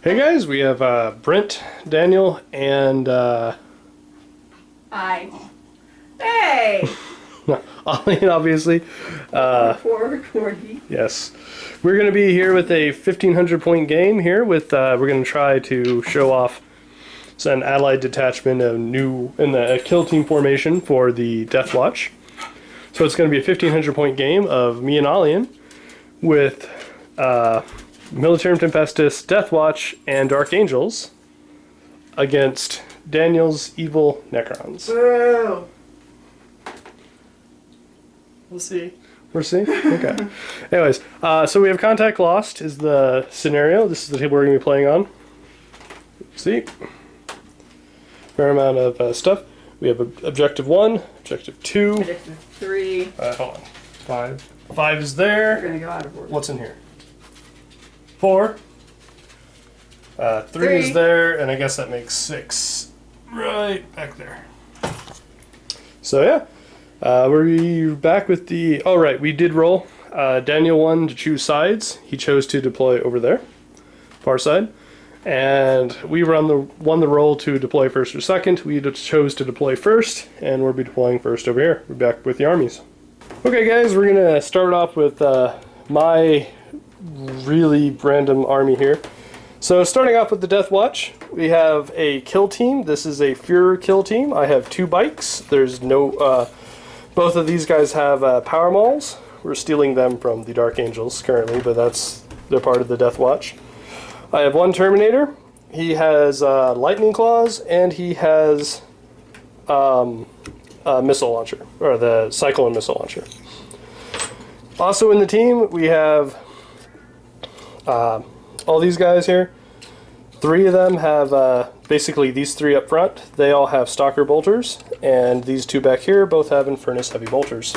Hey guys, we have Brent, Daniel, and Hi. Hey! Alian, obviously. For recording. Yes. We're going to be here with a 1,500 point game here with, we're going to try to show off an allied detachment in the kill team formation for the Deathwatch. So it's going to be a 1,500 point game of me and Alian with Militarum Tempestus, Deathwatch, and Dark Angels against Daniel's evil Necrons. Boo! We'll see. We'll see? Okay. Anyways, so we have Contact Lost is the scenario. This is the table we're going to be playing on. See? Fair amount of stuff. We have Objective 1, Objective 2. Objective 3. Hold on. 5. 5 is there. We're going to go out of order. What's in here? 4. 3 is there, and I guess that makes 6 right back there. So yeah, we're back with the... Oh right, we did roll. Daniel won to choose sides. He chose to deploy over there, far side. And we won the roll to deploy first or second. We chose to deploy first, and we'll be deploying first over here. We're back with the armies. Okay guys, we're going to start off with my really random army here. So starting off with the Deathwatch, we have a kill team. This is a Führer kill team. I have 2 bikes. There's no, both of these guys have power mauls. We're stealing them from the Dark Angels currently, but they're part of the Deathwatch. I have 1 Terminator. He has lightning claws, and he has a missile launcher, or the Cyclone missile launcher. Also in the team, we have all these guys here. 3 of them have basically these 3 up front. They all have Stalker bolters, and these 2 back here both have Infernus heavy bolters.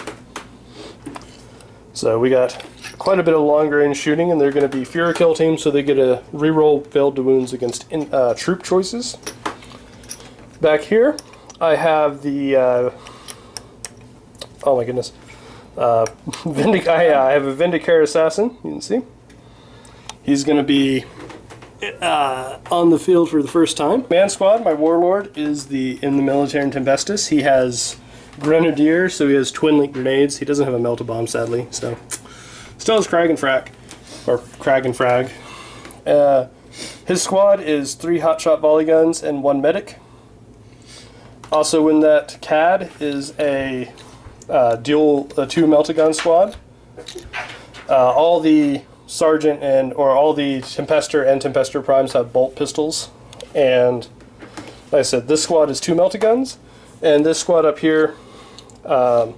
So we got quite a bit of long range shooting, and they're going to be Führer kill team, so they get a reroll failed to wounds against troop choices. Back here, I have the oh my goodness, I have a Vindicare assassin. You can see. He's going to be on the field for the first time. Man squad, my warlord is in the Militarum Tempestus. He has Grenadier, so he has twin link grenades. He doesn't have a melta bomb, sadly. So still has Crag and Frag, or Crag and Frag. His squad is 3 hotshot volley guns and 1 medic. Also in that CAD is a 2 melta gun squad. All the Sergeant or all the Tempester and Tempester Primes have bolt pistols, and like I said, this squad is 2 melta guns, and this squad up here, the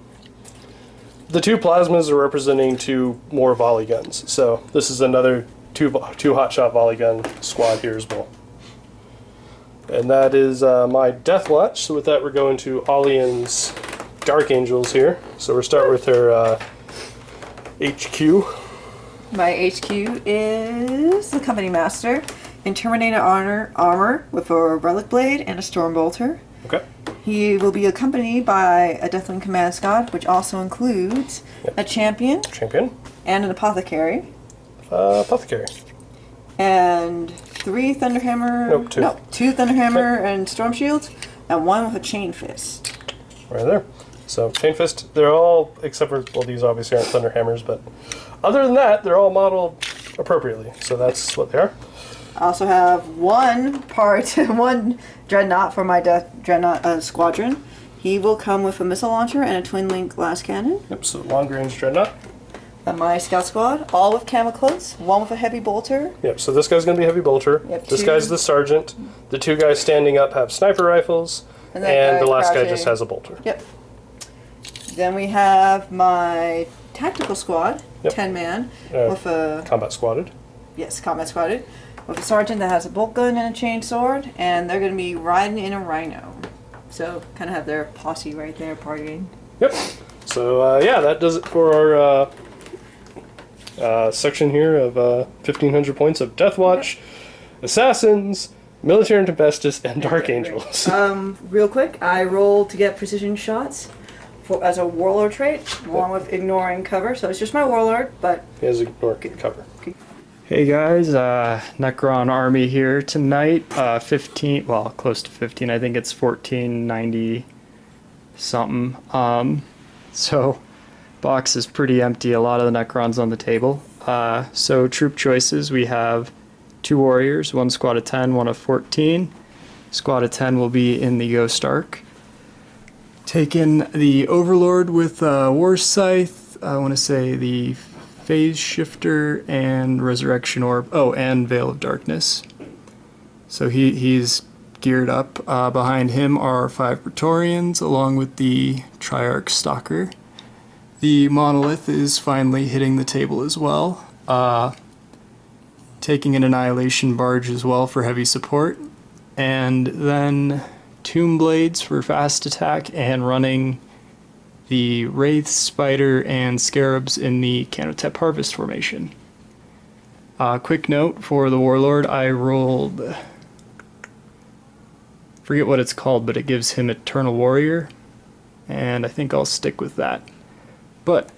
2 plasmas are representing 2 more volley guns. So this is another 2 hotshot volley gun squad here as well. And that is my Deathwatch. So with that, we're going to Alian's Dark Angels here. So we'll start with her HQ. My HQ is the Company Master in Terminator armor with a Relic Blade and a Storm Bolter. Okay. He will be accompanied by a Deathwing Command Squad, which also includes a Champion. And an Apothecary. Apothecary. And 3 Thunderhammer... Nope, 2. No, 2 Thunderhammer and Storm Shields, and 1 with a Chain Fist. Right there. So, Chain Fist, they're all, except for, well, these obviously aren't Thunderhammers, but other than that, they're all modeled appropriately. So that's what they are. I also have 1 Dreadnought for my Dreadnought Squadron. He will come with a missile launcher and a twin link glass cannon. Yep, so long range Dreadnought. And my Scout Squad, all with camouflages, 1 with a heavy bolter. Yep, so this guy's going to be heavy bolter. Yep, this 2. guy's the sergeant. The 2 guys standing up have sniper rifles. And the last guy just has a bolter. Yep. Then we have my Tactical Squad, 10-man, with a... Combat squadded. Yes, combat squadded. With a sergeant that has a bolt gun and a chain sword, and they're going to be riding in a rhino. So, kind of have their posse right there partying. Yep. So, yeah, that does it for our section here of 1,500 points of Deathwatch, Assassins, Militarum Tempestus, and Dark Angels. Real quick, I rolled to get precision shots as a warlord trait, along with ignoring cover. So it's just my warlord, but... He has ignore cover. Hey guys, Necron Army here tonight. 15, well, close to 15. I think it's 1490 something. So box is pretty empty. A lot of the Necrons on the table. So troop choices, we have 2 warriors, 1 squad of 10, 1 of 14. Squad of 10 will be in the Ghost Ark. Taking the Overlord with War Scythe. I want to say the Phase Shifter and Resurrection Orb. Oh, and Veil of Darkness. So he's geared up. Behind him are 5 Praetorians, along with the Triarch Stalker. The Monolith is finally hitting the table as well. Taking an Annihilation Barge as well for heavy support. And then Tomb Blades for fast attack, and running the Wraiths, Spider, and Scarabs in the Canotep Harvest formation. Quick note for the Warlord, I rolled... forget what it's called, but it gives him Eternal Warrior, and I think I'll stick with that. But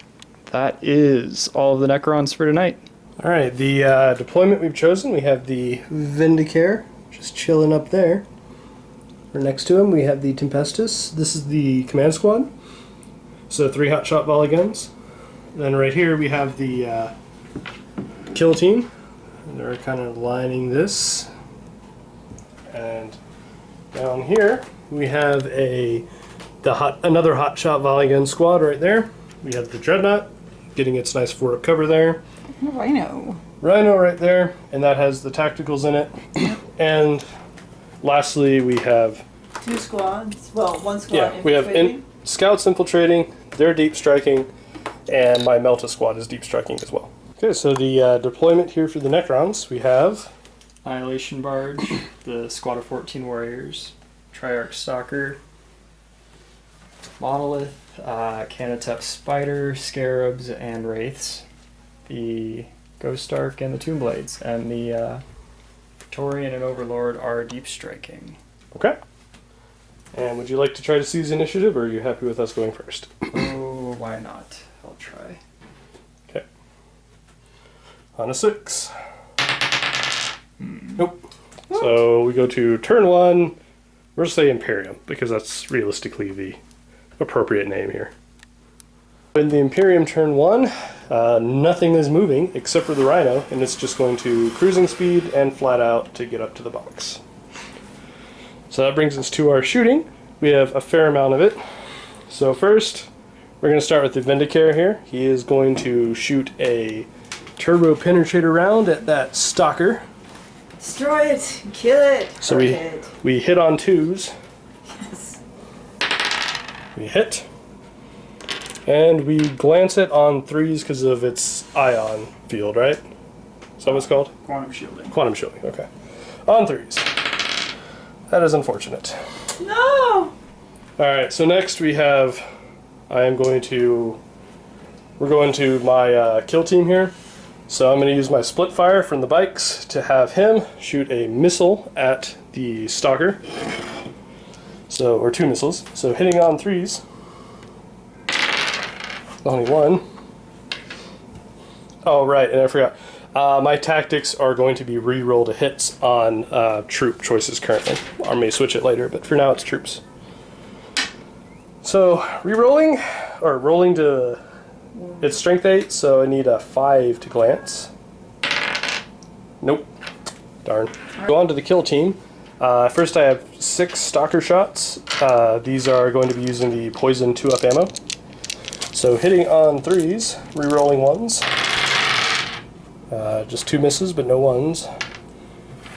that is all of the Necrons for tonight. Alright, the deployment we've chosen, we have the Vindicare, just chilling up there. Next to him we have the Tempestus. This is the command squad. So 3 hotshot volley guns. Then right here we have the kill team. And they're kind of lining this. And down here we have another hotshot volley gun squad right there. We have the Dreadnought getting its nice forward cover there. Rhino. Rhino right there, and that has the tacticals in it. And lastly we have 2 squads. Well, 1 squad. yeah, we have scouts infiltrating, they're deep striking, and my Melta squad is deep striking as well. Okay, so the deployment here for the Necrons, we have Annihilation Barge, the squad of 14 warriors, Triarch Stalker, Monolith, Canotep Spider, Scarabs, and Wraiths, the Ghost Ark, and the Tomb Blades, and the Praetorian and Overlord are deep striking. okay. And would you like to try to seize initiative, or are you happy with us going first? Oh, why not? I'll try. Okay. On a 6. Nope. So we go to turn 1. We're going to say Imperium, because that's realistically the appropriate name here. In the Imperium turn 1, nothing is moving except for the Rhino, and it's just going to cruising speed and flat out to get up to the box. So that brings us to our shooting. We have a fair amount of it. So first, we're going to start with the Vindicare here. He is going to shoot a turbo penetrator round at that Stalker. Destroy it! Kill it! So we hit on 2s. Yes. We hit. And we glance it on 3s because of its ion field, right? Is that what it's called? Quantum shielding. Quantum shielding, okay. On 3s. That is unfortunate. No! Alright, so next we have... we're going to my kill team here. So I'm going to use my split fire from the bikes to have him shoot a missile at the Stalker. So, or 2 missiles. So hitting on 3s. Only 1. Oh, right, and I forgot. My tactics are going to be re-roll to hits on troop choices currently. I may switch it later, but for now it's troops. So, re-rolling, or rolling to its strength 8, so I need a 5 to glance. Nope. Darn. Go on to the kill team. First I have 6 Stalker shots. These are going to be using the poison 2-up ammo. So hitting on 3s, re-rolling 1s. Just 2 misses, but no 1s.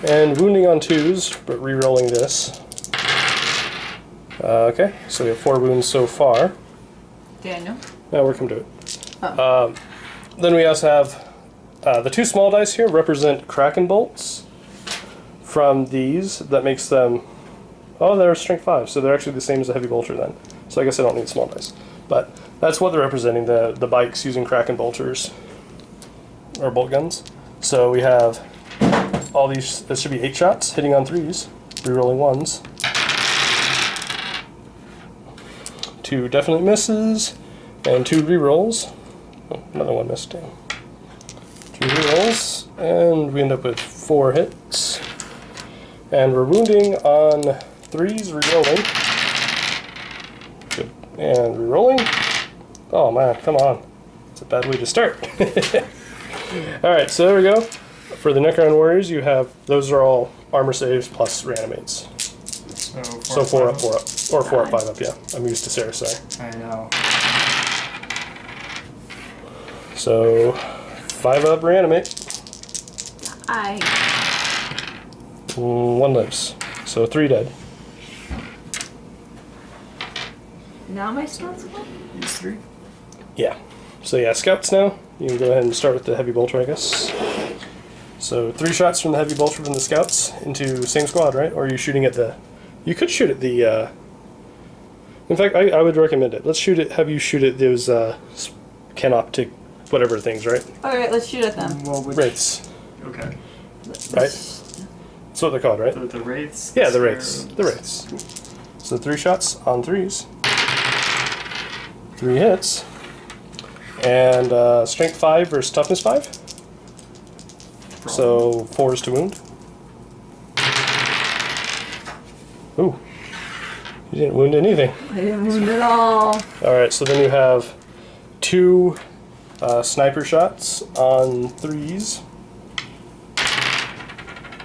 And wounding on 2s, but re-rolling this. Okay, so we have 4 wounds so far. Daniel? Now we'll come to it. Oh. Then we also have the 2 small dice here represent Kraken bolts from these. That makes them... oh, they're strength 5, so they're actually the same as a heavy bolter then. So I guess I don't need small dice. But that's what they're representing, the bikes using Kraken bolters, or bolt guns. So we have all these, this should be 8 shots, hitting on 3s, re-rolling 1s. 2 definite misses, and 2 re-rolls. Oh, another one missed, damn. 2 re-rolls, And we end up with 4 hits. And we're wounding on 3s, rerolling. Good. And rerolling. Oh man, come on. It's a bad way to start. Alright, so there we go. For the Necron Warriors, you have, those are all armor saves plus reanimates. So 4 up, 4 up. Or 4 up, 5 up, yeah. I'm used to Sarah, sorry. I know. So, 5 up, reanimate. 1 lives. So 3 dead. Now my spells go? These 3? Yeah. So yeah, scouts now. You can go ahead and start with the heavy bolter, I guess. So 3 shots from the heavy bolter from the scouts into same squad, right? Or are you shooting at the... You could shoot at the... In fact, I would recommend it. Let's shoot it. Have you shoot at those canoptic whatever things, right? Alright, let's shoot at them. Well, which... Wraiths. Okay. Right? That's what they're called, right? The wraiths? Yeah, the wraiths. The wraiths. So 3 shots on 3s. 3 hits. And strength 5 versus toughness 5. So 4s to wound. Ooh. You didn't wound anything. I didn't wound at all. Alright, so then you have 2 sniper shots on 3s.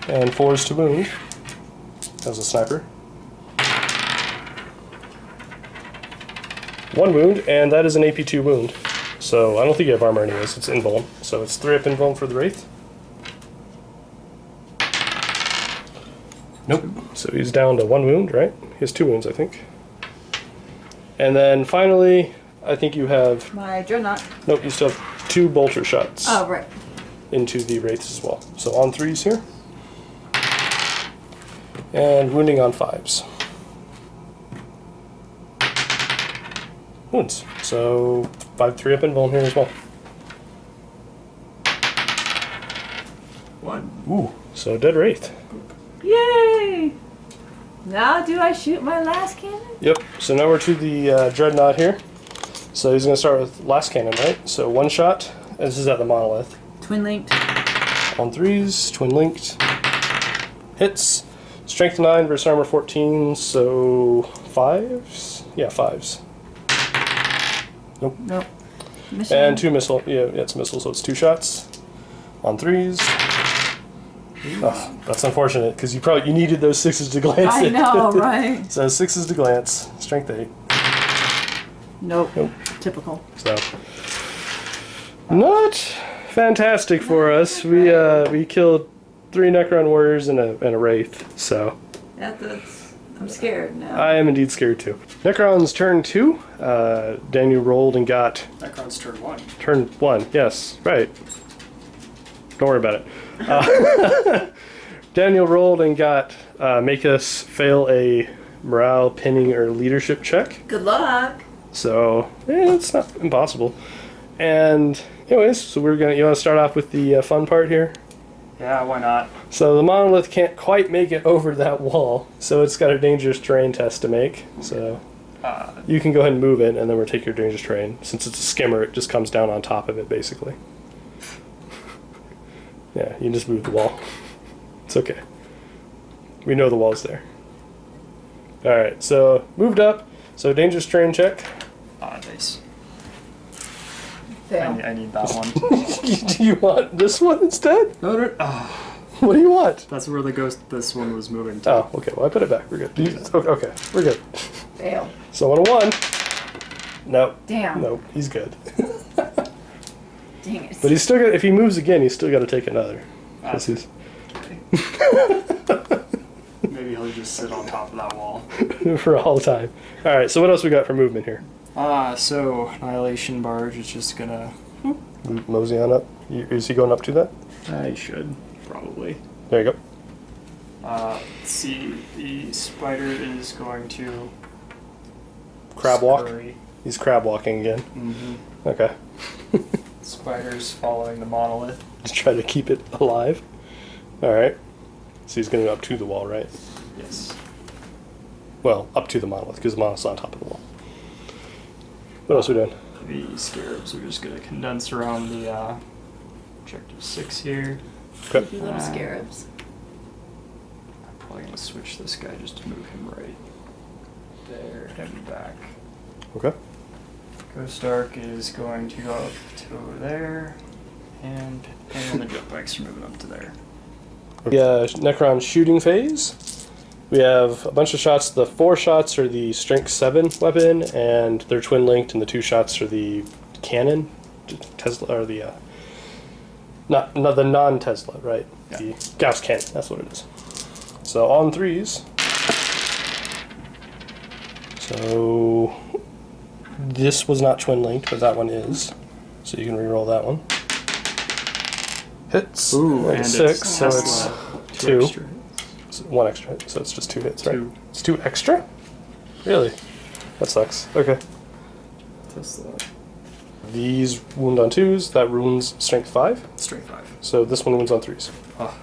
And 4s to wound. As a sniper. 1 wound, and that is an AP2 wound. So I don't think you have armor anyways, it's invuln. So it's 3 up invuln for the Wraith. Nope. So he's down to 1 wound, right? He has 2 wounds, I think. And then finally, I think you have... My Dreadnought. Nope, you still have 2 bolter shots. Oh, right. Into the Wraiths as well. So on 3s here. And wounding on 5s. Wounds. So 3 up invuln here as well. 1. Ooh, so dead Wraith. Yay! Now do I shoot my last cannon? Yep, so now we're to the Dreadnought here. So he's going to start with last cannon, right? So 1 shot. This is at the monolith. Twin linked. On 3s, twin linked. Hits. Strength 9 versus armor 14, so 5s? Yeah, 5s. Nope. Nope. Mission. And 2 missile. Yeah, it's a missile, so it's 2 shots. On 3s. Oh, that's unfortunate, because you needed those 6s to glance I it. know, right? So 6s to glance. Strength 8. Nope. Nope. Typical. So not fantastic for us. We killed 3 Necron warriors and a Wraith. So That's I'm scared now. I am indeed scared too. Necron's turn 2. Daniel rolled and got Necron's turn 1. turn 1. Yes, right. Don't worry about it. Daniel rolled and got make us fail a morale, pinning, or leadership check. Good luck. So it's not impossible. And anyways, so you want to start off with the fun part here. Yeah, why not? So the monolith can't quite make it over that wall, so it's got a dangerous terrain test to make. So you can go ahead and move it, and then we'll take your dangerous terrain. Since it's a skimmer, it just comes down on top of it, basically. Yeah, you can just move the wall. It's okay. We know the wall's there. Alright, so moved up. So dangerous terrain check. Nice. Fail. I need that one. Do you want this one instead? No. What do you want? That's where the ghost this one was moving to. Oh, okay. Well, I put it back. We're good. Okay, we're good. Fail. So 101. Nope. Damn. Nope. He's good. Dang it. But he's still got. If he moves again, he's still got to take another. 'Cause he's Maybe he'll just sit on top of that wall. for all time. All right. So what else we got for movement here? So Annihilation Barge is just gonna... Mosey on up. Is he going up to that? I should, probably. There you go. Let's see, the spider is going to... Crab walk. scurry. He's crab walking again. Mm-hmm. Okay. Spider's following the monolith. Just try to keep it alive. All right. So he's going to go up to the wall, right? Yes. Well, up to the monolith, because the monolith's on top of the wall. What else are we doing? The scarabs are just going to condense around the objective 6 here. Okay. Sneaky little scarabs. I'm probably gonna switch this guy just to move him right there and back. Okay. Ghost Ark is going to go up to over there, and the jetpacks are moving up to there. Yeah, Necron shooting phase. We have a bunch of shots. The 4 shots are the Strength 7 weapon, and they're twin linked, and the 2 shots are the cannon. Tesla, or the not the non-Tesla, right? Yeah. The Gauss cannon. That's what it is. So on 3s. So this was not twin linked, but that one is. So you can re-roll that one. Hits. Ooh, and 6, it's so it's Tesla. 2. Extra. It's 1 extra hit, so it's just 2 hits, right? 2. It's 2 extra? Really? That sucks. Okay. Tesla. These wound on 2s, that wounds strength 5. Strength 5. So this one wounds on 3s. Oh.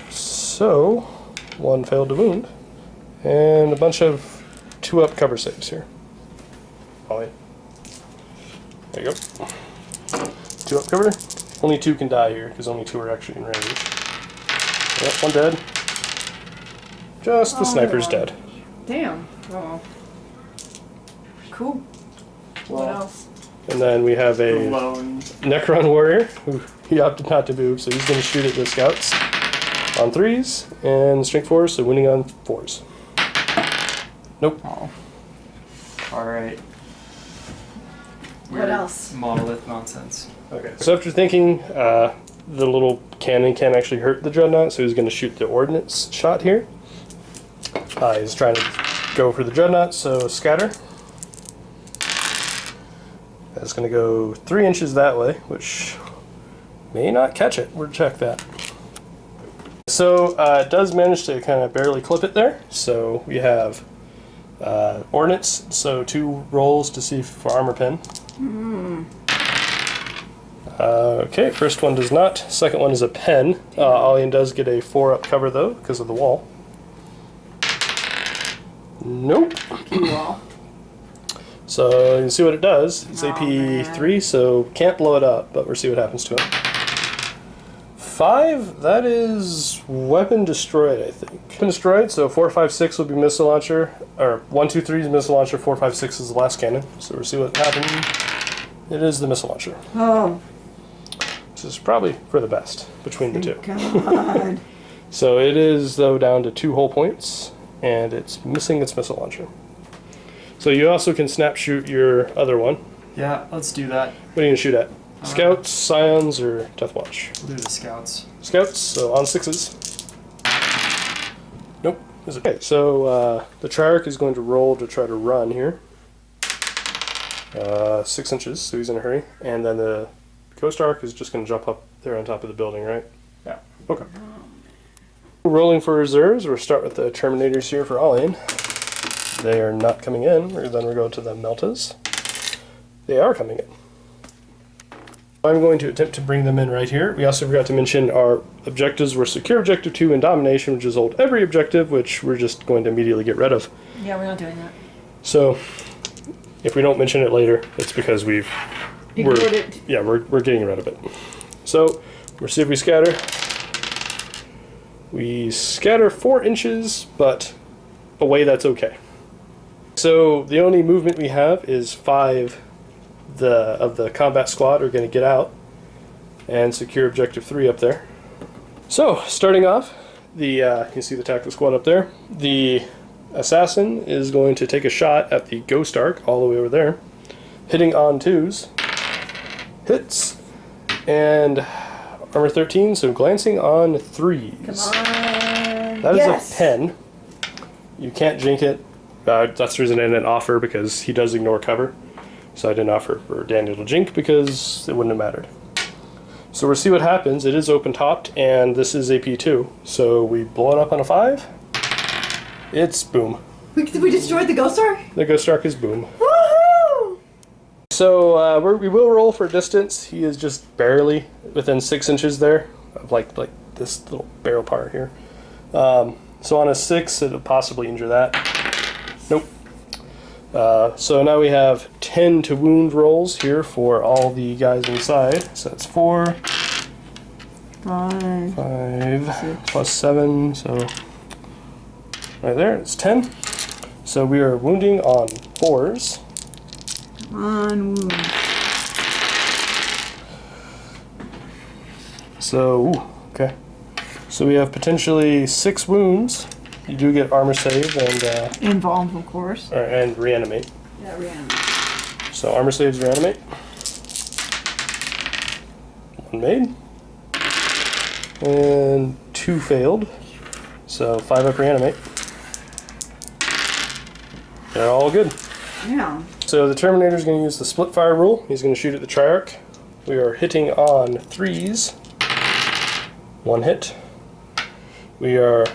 So, 1 failed to wound. And a bunch of 2-up cover saves here. Ollie. There you go. 2-up cover. Only 2 can die here, because only 2 are actually in range. Yep, 1 dead. Just the sniper's dead. Damn. Oh. Cool. What else? And then we have a Alone. Necron warrior, who he opted not to move, so he's going to shoot at the scouts on 3s, and strength 4s, so winning on 4s. Nope. Oh. Alright. What else? Monolith nonsense. Okay. So after thinking, the little cannon can actually hurt the Dreadnought, so he's going to shoot the ordnance shot here. He's trying to go for the Dreadnought, so scatter. That's going to go 3 inches that way, which may not catch it. We'll check that. So it does manage to kind of barely clip it there. So we have ordnance, so 2 rolls to see for armor pin. Okay, first one does not. Second one is a pen. Alian does get a 4-up cover though, because of the wall. Nope. Wall. So you can see what it does. It's Oh, AP man. 3, so can't blow it up, but we'll see what happens to it. 5, that is weapon destroyed, I think. Weapon destroyed, so 4, 5, 6 will be missile launcher, or 1, 2, 3 is missile launcher, 4, 5, 6 is the last cannon. So we'll see what happens. It is the missile launcher. Oh. This is probably for the best between the 2. God. So it is, though, down to 2 hull points, and it's missing its missile launcher. So you also can snap shoot your other one. Yeah, let's do that. What are you going to shoot at? Scouts, Scions, or Deathwatch? We'll do the scouts. Scouts, so on 6s. Nope. Okay, so the Triarch is going to roll to try to run here. 6 inches, so he's in a hurry. And then the Ghost Ark is just going to jump up there on top of the building, right? Yeah. Okay. Rolling for reserves, we'll start with the Terminators here for Alian. They are not coming in. Then we'll go to the Meltas. They are coming in. I'm going to attempt to bring them in right here. We also forgot to mention our objectives were Secure Objective 2 and Domination, which is hold every objective, which we're just going to immediately get rid of. Yeah, we're not doing that. So, if we don't mention it later, it's because we're getting rid of it. So, we'll see if we scatter. We scatter 4 inches, but away that's okay. So the only movement we have is 5 of the combat squad are going to get out and secure objective 3 up there. So starting off, you can see the tactical squad up there. The assassin is going to take a shot at the Ghost Ark all the way over there, hitting on 2s. Hits and armor 13, so glancing on 3s. Come on. That is a 10. You can't jink it. That's the reason I didn't offer, because he does ignore cover. So I didn't offer for Daniel to jink because it wouldn't have mattered. So we'll see what happens. It is open topped, and this is AP2. So we blow it up on a 5. It's boom. We destroyed the Ghost Ark? The Ghost Ark is boom. Woohoo! So we will roll for distance. He is just barely within 6 inches there of like this little barrel part here. So on a 6, it'll possibly injure that. Nope. So now we have 10 to wound rolls here for all the guys inside. So that's 4, 5, 5 plus 7, so right there, it's 10. So we are wounding on 4s. on wound. So, ooh, okay. So we have potentially 6 wounds. You do get armor save and Involved, of course. and reanimate. Yeah, reanimate. So armor saves reanimate. 1 made. And 2 failed. So 5 up reanimate. They're all good. Yeah. So the Terminator is going to use the split fire rule. He's going to shoot at the Triarch. We are hitting on 3s. 1 hit. We are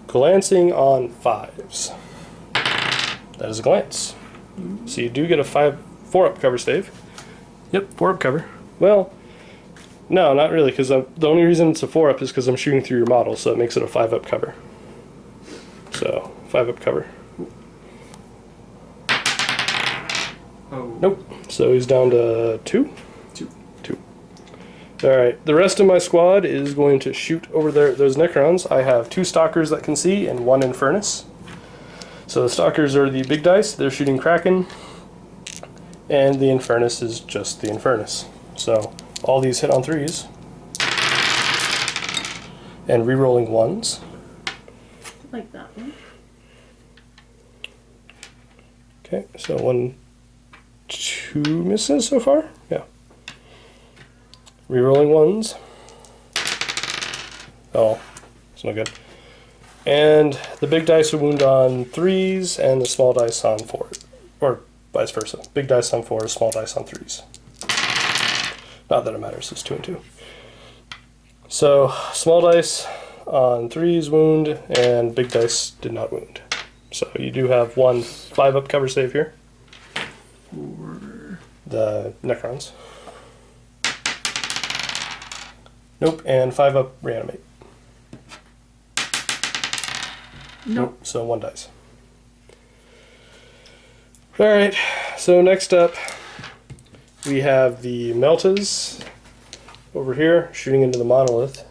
glancing on 5s. That is a glance. So you do get a 4 up cover save. Yep, 4 up cover. Well, no, not really, because the only reason it's a 4 up is because I'm shooting through your model, so it makes it a 5 up cover. So 5 up cover. Oh. Nope. So he's down to 2. 2. Alright, the rest of my squad is going to shoot over there. Those Necrons. I have 2 Stalkers that can see and 1 Infernus. So the Stalkers are the big dice. They're shooting Kraken. And the Infernus is just the Infernus. So all these hit on 3s. And re-rolling 1s. Like that one. Okay, so 1, 2 misses so far? Yeah. Rerolling 1s. Oh, it's no good. And the big dice will wound on 3s, and the small dice on 4. Or vice versa. Big dice on 4s, small dice on 3s. Not that it matters, it's 2 and 2. So, small dice on 3s wound, and big dice did not wound. So you do have 1 5 up cover save here. For The Necrons. Nope, and 5 up reanimate. Nope, so 1 dice. Alright, so next up we have the Meltas over here shooting into the monolith.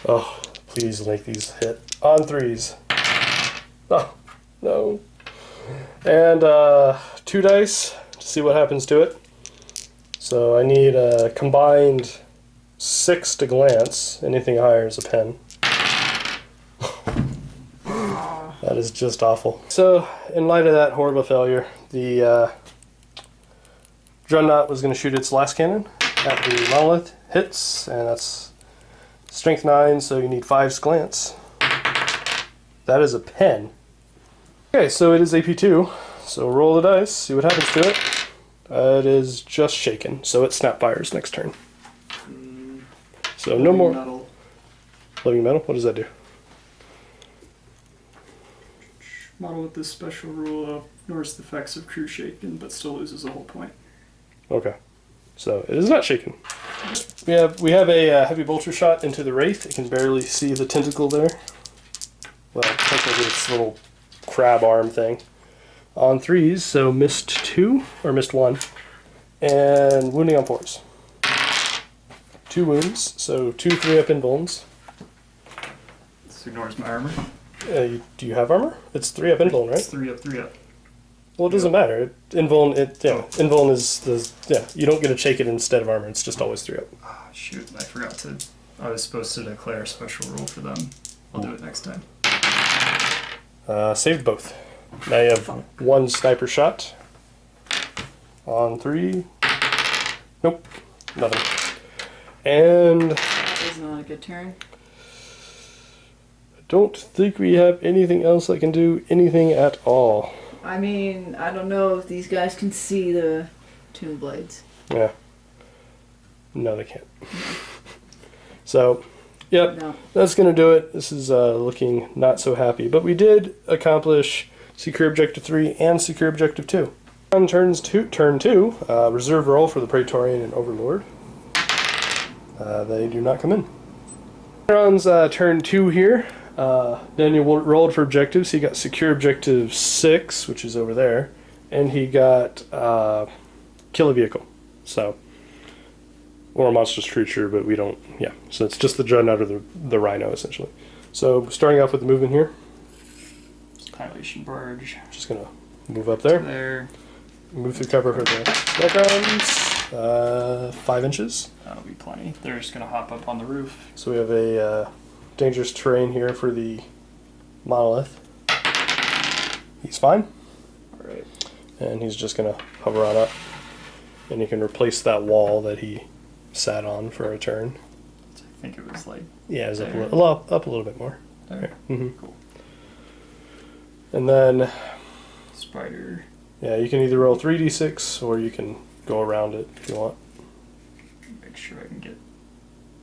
Oh, please make these hit on 3s. Oh, no. And 2 dice to see what happens to it. So I need a combined 6 to glance. Anything higher is a pen. That is just awful. So, in light of that horrible failure, the Dreadnought was going to shoot its last cannon at the monolith. Hits, and that's strength 9, so you need 5's glance. That is a pen. Okay, so it is AP2. So roll the dice, see what happens to it. It is just shaken, so it snap fires next turn. So no more. Metal. Living metal? What does that do? Model with this special rule ignores the effects of crew shaken, but still loses a whole point. Okay. So it is not shaken. We have a heavy bolter shot into the Wraith. You can barely see the tentacle there. Well, technically it's a little crab arm thing. On 3s, so missed 2, or missed 1. And wounding on 4s. 2 wounds, so 2 3 up invulns. This ignores my armor. Do you have armor? It's 3 up invuln, right? It's 3 up, 3 up. Well, it doesn't matter. Invuln, invuln is you don't get to shake it instead of armor. It's just always 3 up. Ah, shoot, I forgot to. I was supposed to declare a special rule for them. I'll do it next time. Saved both. Now you have 1 sniper shot. On 3. Nope, nothing. And That was not a good turn. I don't think we have anything else that can do anything at all. I mean, I don't know if these guys can see the tomb blades. Yeah. No, they can't. So, yep, No. that's going to do it. This is looking not so happy. But we did accomplish Secure Objective 3 and Secure Objective 2. On turn 2, reserve roll for the Praetorian and Overlord. They do not come in. On turn 2 here, Daniel rolled for objectives. He got Secure Objective 6, which is over there, and he got kill a vehicle. So, or a monstrous creature, but we don't, yeah. So it's just the Dreadnought or the Rhino, essentially. So, starting off with the movement here. Annihilation Barge. Just going to move up there. There. Move through cover for the Necrons. 5 inches. That'll be plenty. They're just going to hop up on the roof. So we have a dangerous terrain here for the monolith. He's fine. Alright. And he's just going to hover on up. And he can replace that wall that he sat on for a turn. I think it was like... Yeah, it was there. up a little bit more. There. Mm-hmm. Cool. And then, Spider. yeah, you can either roll 3d6 or you can go around it if you want. Make sure I can get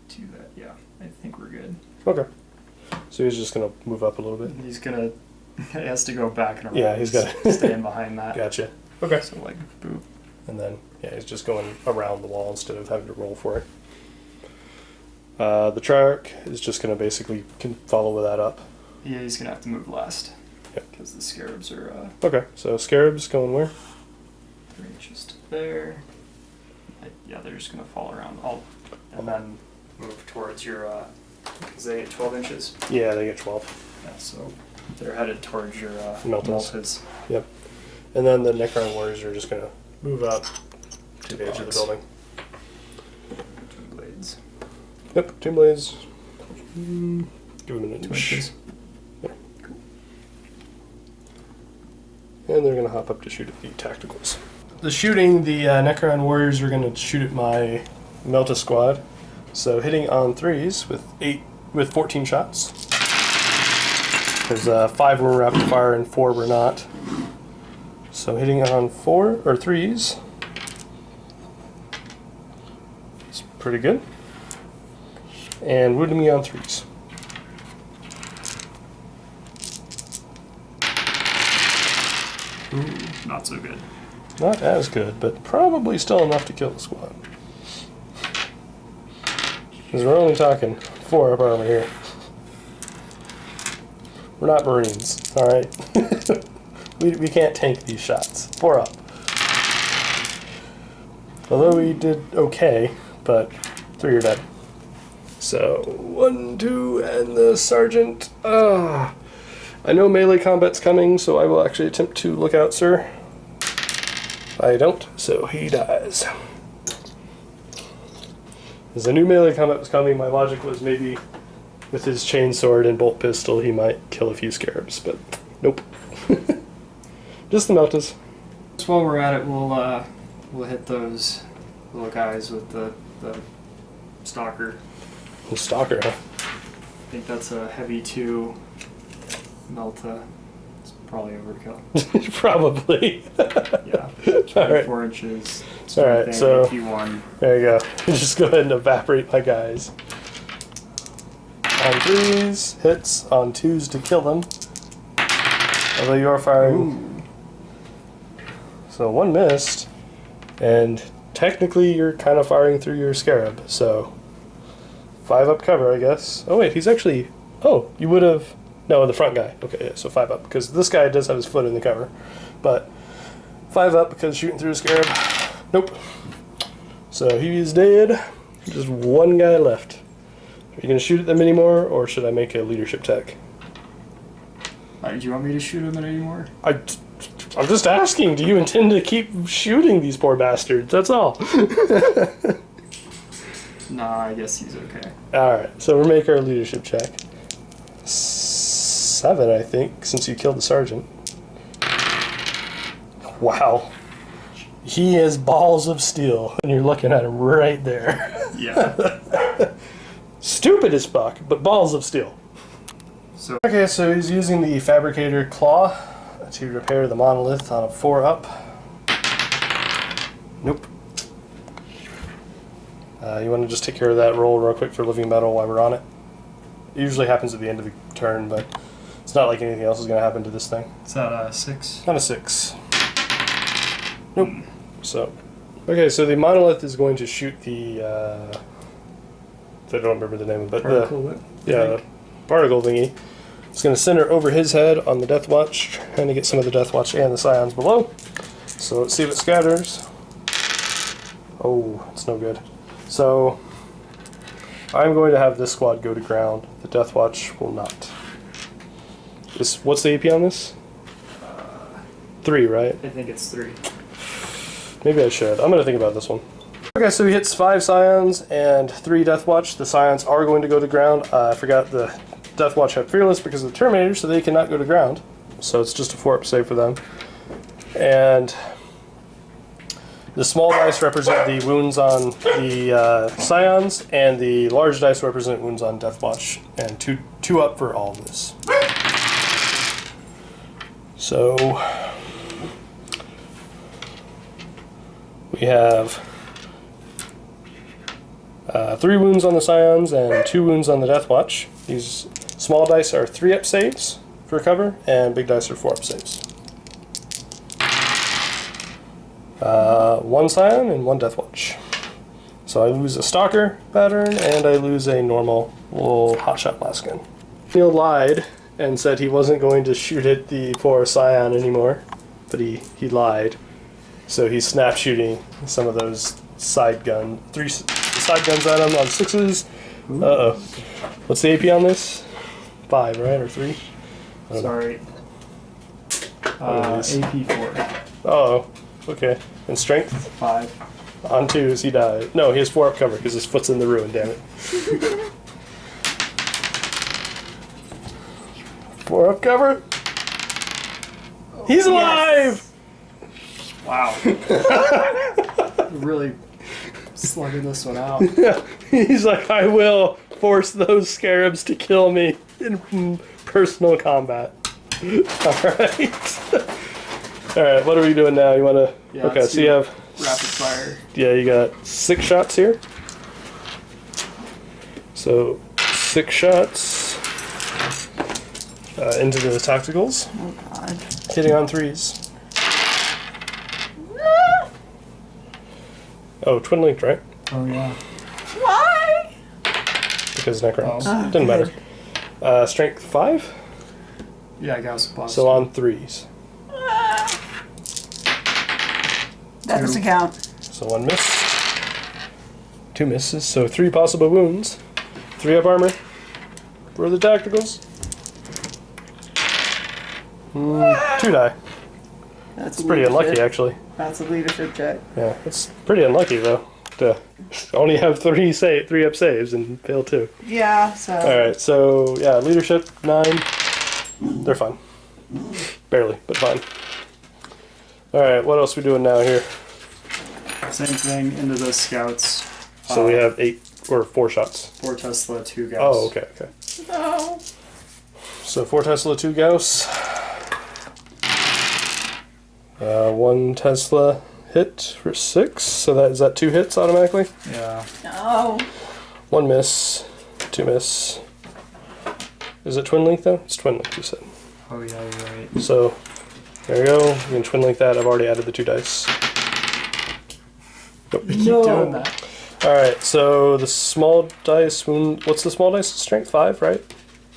to that. Yeah, I think we're good. Okay. So he's just going to move up a little bit. He's gonna... He has to go back and around. Yeah, he's gotta- stand behind that. Gotcha. Okay. So like, boop. And then, yeah, he's just going around the wall instead of having to roll for it. The Triarch is just going to basically can follow with that up. Yeah, he's gonna have to move last. Yep. Because the scarabs are Okay, so Scarabs going where? 3 inches to there. Yeah, they're just gonna fall around. And then move towards your. Is they get 12 inches? Yeah, they get 12. Yeah, so they're headed towards your Meltas. Meltas. Yep. And then the Necron Warriors are just going to move up to the edge of the blocks. building. Twin blades. Yep, Tomb Blades. Give them an 2 inch. inches. And they're going to hop up to shoot at the tacticals. The shooting, the Necron Warriors are going to shoot at my Melta squad. So hitting on 3s with 14 shots. Because 5 were rapid fire and 4 were not. So hitting on 3s. It's pretty good. And wounding me on 3s. Not so good. Not as good, but probably still enough to kill the squad. Because we're only talking 4 up armor here. We're not Marines, alright? we can't tank these shots. 4 up. Although we did okay, but 3 are dead. So, 1, 2, and the Sergeant. I know melee combat's coming, so I will actually attempt to look out, sir. I don't, so he dies. As I knew melee combat was coming, my logic was maybe with his chainsword and bolt pistol he might kill a few scarabs, but nope. Just the Meltas. So while we're at it, we'll hit those little guys with the stalker. The Stalker, huh? I think that's a heavy 2 Melta. It's probably overkill. Probably. Yeah. All right. 4 inches. All right, so Q1. there you go. Just go ahead and evaporate my guys. On 3s, hits. On 2s to kill them. Although you are firing. Ooh. So 1 missed, and technically you're kind of firing through your scarab. So 5 up cover, I guess. Oh wait, he's actually. Oh, you would have. No, the front guy. Okay, yeah, so 5 up because this guy does have his foot in the cover, but 5 up because shooting through a scarab. Nope. So he is dead. Just 1 guy left. Are you gonna shoot at them anymore, or should I make a leadership tech? Do you want me to shoot him anymore? I'm just asking. Do you intend to keep shooting these poor bastards? That's all. Nah, I guess he's okay. All right. So we'll make our leadership check. 7, I think, since you killed the sergeant. Wow. He has balls of steel, and you're looking at him right there. Yeah. Stupid as fuck, but balls of steel. So Okay, so he's using the Fabricator Claw to repair the monolith on a 4 up. Nope. You want to just take care of that roll real quick for living metal while we're on it? It usually happens at the end of the turn, but it's not like anything else is going to happen to this thing. is that 6? Not a 6. Nope. So, okay, so the monolith is going to shoot the, I don't remember the name of it, Particle the particle thingy. It's going to center over his head on the Deathwatch, trying to get some of the Deathwatch and the Scions below. So let's see if it scatters. Oh, it's no good. So I'm going to have this squad go to ground. The Deathwatch will not. What's the AP on this? 3, right? I think it's 3. Maybe I should. I'm going to think about this one. Okay, so he hits 5 Scions and 3 Deathwatch. The Scions are going to go to ground. I forgot the Deathwatch have Fearless because of the Terminator, so they cannot go to ground. So it's just a 4-up save for them. And the small dice represent the wounds on the Scions, and the large dice represent wounds on Deathwatch. And 2 up for all of this. So we have 3 wounds on the Scions and 2 wounds on the Deathwatch. These small dice are 3-up saves for cover, and big dice are 4-up saves. 1 Scion and 1 Deathwatch. So I lose a Stalker pattern, and I lose a normal little hotshot blast gun. Neil lied and said he wasn't going to shoot at the poor Scion anymore, but he lied. So he's snap shooting some of those side guns at him on 6s. Uh-oh. What's the AP on this? 5, right? Or 3? Sorry. AP 4. Oh, okay. And strength? 5. On 2s, he died. No, he has 4 up cover because his foot's in the ruin, damn it. 4 up cover? He's alive! Wow. Really slugging this one out. Yeah, he's like, I will force those scarabs to kill me in personal combat. Alright. Alright, what are we doing now? You wanna... Yeah, okay, so you have... rapid fire. Yeah, you got 6 shots here. So, 6 shots into the tacticals. Oh god. Hitting on 3s. Oh, twin linked, right? Oh yeah. Why? Because Necrons. Oh. Didn't matter. Strength 5? Yeah, Gauss plus. So on 3s. That doesn't count. So 1 miss. 2 misses, so 3 possible wounds. 3 up armor for the tacticals. 2 die. That's It's pretty unlucky, actually. That's a leadership check. Yeah, it's pretty unlucky though to only have 3 up saves and fail 2. Yeah, so. All right, so yeah, leadership 9. They're fine, barely, but fine. All right, what else are we doing now here? Same thing into the scouts. So we have 8 or 4 shots. 4 Tesla, 2 Gauss. Oh, okay. No. So 4 Tesla, 2 Gauss. 1 Tesla hit for 6. So is that 2 hits automatically? Yeah. No. 1 miss, 2 miss. Is it twin link though? It's twin link, you said. Oh yeah, you're right. So there you go. You can twin link that. I've already added the 2 dice. Nope. Keep doing that. All right. So the small dice. What's the small dice? Strength 5, right?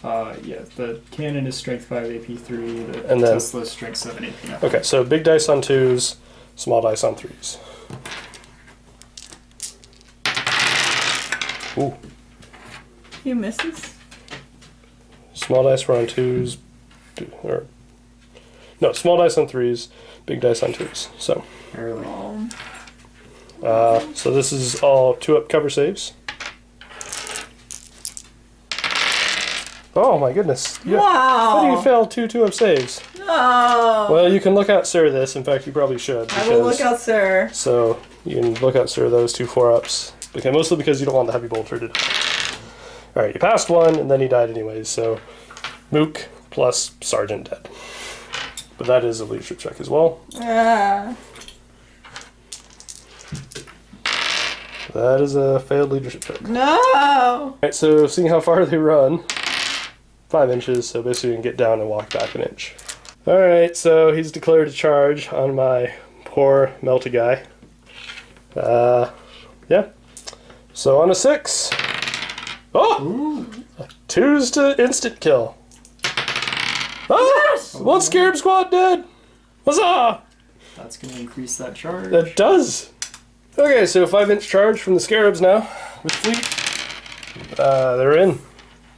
Yeah, the cannon is strength 5, AP 3, the And then- Tesla is strength 7, AP 9. Okay. So big dice on 2s, small dice on 3s. Ooh. He misses. Small dice were on 2s, or no, small dice on 3s, big dice on 2s. So, Barely. so this is all 2-up cover saves. Oh my goodness! How do Wow. you fail 2 2-up saves? No. Well, you can look out Sir this. In fact, you probably should. I will look out, sir. So you can look out Sir those 2 4-ups. Okay, mostly because you don't want the heavy bolter to die. All right, you passed 1, and then he died anyways. So Mook plus Sergeant dead. But that is a leadership check as well. Ah. That is a failed leadership check. No. Alright, so seeing how far they run, 5 inches, so basically you can get down and walk back an inch. Alright, so he's declared a charge on my poor melted guy. Yeah. So on a 6. Oh! 2s to instant kill. Oh! Yes! 1 Scarab Squad dead! Huzzah! That's going to increase that charge. That does! Okay, so 5-inch charge from the Scarabs now with Fleet. They're in.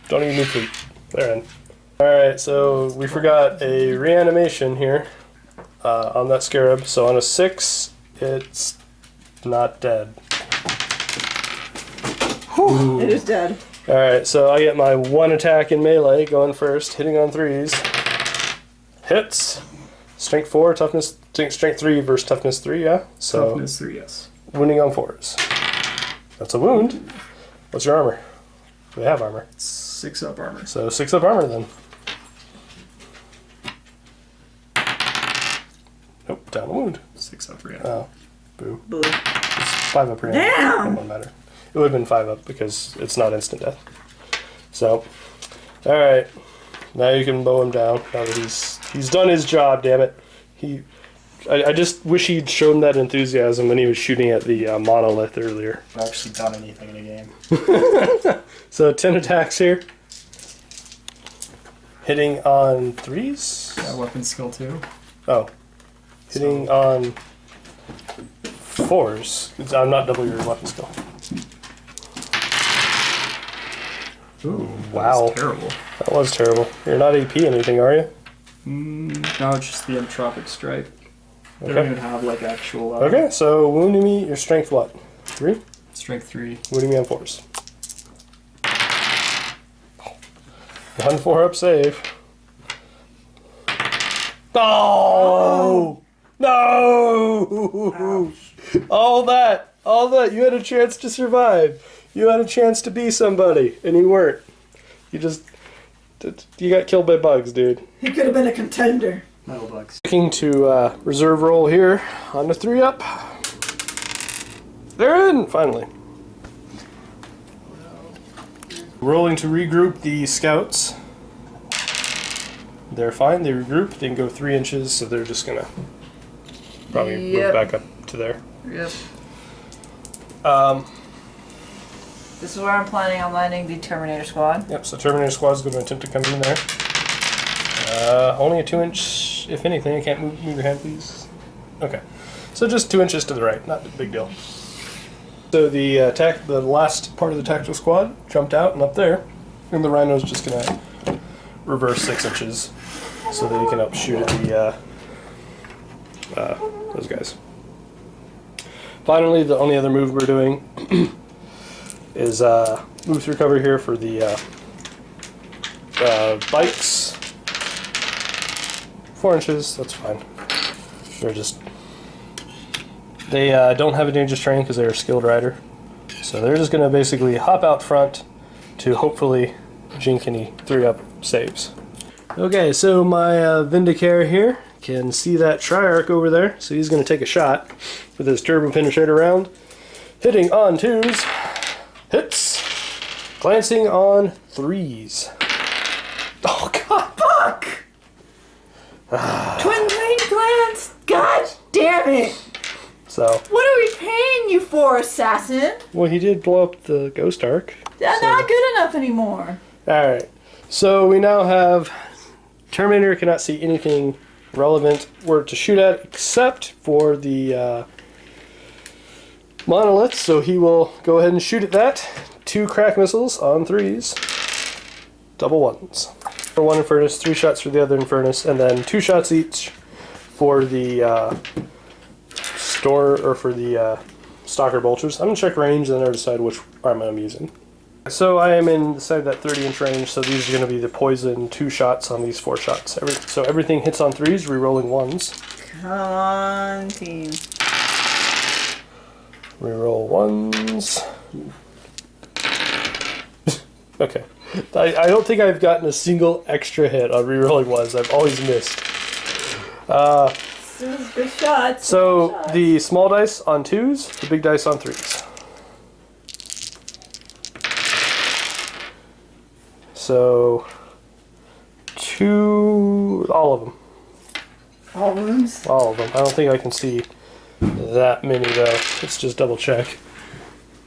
Don't even need Fleet. They're in. Alright, so we forgot a reanimation here on that Scarab. So on a 6, it's not dead. It is dead. Alright, so I get my 1 attack in melee going first, hitting on 3s. Hits. Strength 4, toughness, strength 3 versus toughness 3, yeah? So Toughness 3, yes. wounding on 4s. That's a wound. What's your armor? Do they have armor? 6 up armor. So 6 up armor then. Nope, down a wound. 6 up reanimate. Oh, boo. Boo. It's 5 up reanimate. Damn! It won't matter. It would have been 5 up because it's not instant death. So, alright. Now you can bow him down. Now that he's done his job, damn it. I just wish he'd shown that enthusiasm when he was shooting at the monolith earlier. I've actually done anything in a game. So 10 attacks here. Hitting on 3s? Yeah, weapon skill 2. Oh. Hitting on 4s. I'm not double your weapon skill. Ooh, Wow. That was terrible. That was terrible. You're not AP anything, are you? No, it's just the entropic strike. They Okay. don't even have like actual Okay, so wounding me, your strength what? 3? strength 3. Wounding me on 4s. 1 4-up save. Oh! No! All that. You had a chance to survive. You had a chance to be somebody, and you weren't. You got killed by bugs, dude. He could have been a contender. Metal bugs. Looking to reserve roll here on the 3-up. They're in, finally. Rolling to regroup the scouts. They're fine, they regroup, they can go 3 inches, so they're just gonna probably move Yep. back up to there. Yep. Um, This is where I'm planning on landing the Terminator Squad. yep, so Terminator Squad is going to attempt to come in there. Only a 2-inch, if anything. I can't move your hand, please. Okay, so just 2 inches to the right, not a big deal. So the last part of the tactical squad jumped out and up there, and the Rhino's just going to reverse 6 inches so that he can up shoot at those guys. Finally, the only other move we're doing is move through cover here for the bikes. 4 inches, that's fine. They don't have a dangerous terrain because they're a skilled rider. So they're just going to basically hop out front to hopefully jink any 3-up saves. Okay, so my Vindicator here can see that Triarch over there, so he's going to take a shot with his turbo penetrator round. Hitting on 2s. Hits. Glancing on 3s. Oh, God. Fuck! Twin Blade Glance! God damn it! So, What are we paying you for, assassin? well, he did blow up the Ghost Arc. That's not good enough anymore. Alright, so we now have Terminator cannot see anything relevant word to shoot at except for the monolith, so he will go ahead and shoot at that. 2 crack missiles on 3s. Double 1s. For 1 Infernus, 3 shots for the other Infernus, and then 2 shots each for the Stalker Bolters. I'm going to check range and then decide which arm I'm using. So I am inside that 30-inch range, so these are going to be the poison 2 shots on these 4 shots. So everything hits on 3s, re-rolling 1s. Come on, team. Reroll 1s. Okay. I don't think I've gotten a single extra hit on re-rolling 1s. I've always missed. Good shots. So the small dice on 2s, the big dice on 3s. So, all of them. All wounds. All of them. I don't think I can see that many though. Let's just double check.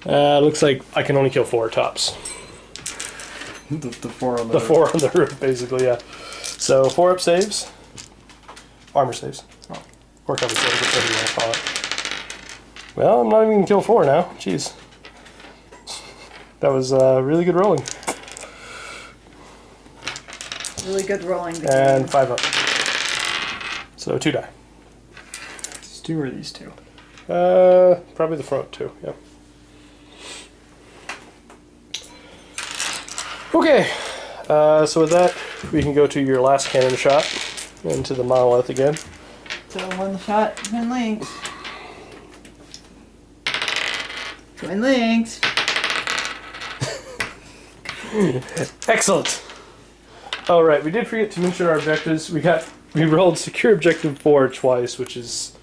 Looks like I can only kill 4 tops. The 4 on the The 4 on the roof, basically, yeah. So 4-up saves. Armor saves. Oh. Or cover save, whatever you want to call it. Well, I'm not even going to kill 4 now. Jeez. That was really good rolling. Really good rolling. And 5 up. So 2 die. These 2 or these 2? Probably the front 2, yeah. Okay, so with that, we can go to your last cannon shot into the monolith again. So one shot, twin links. Twin links. Excellent. All right, we did forget to mention our objectives. We rolled secure objective 4 twice, which is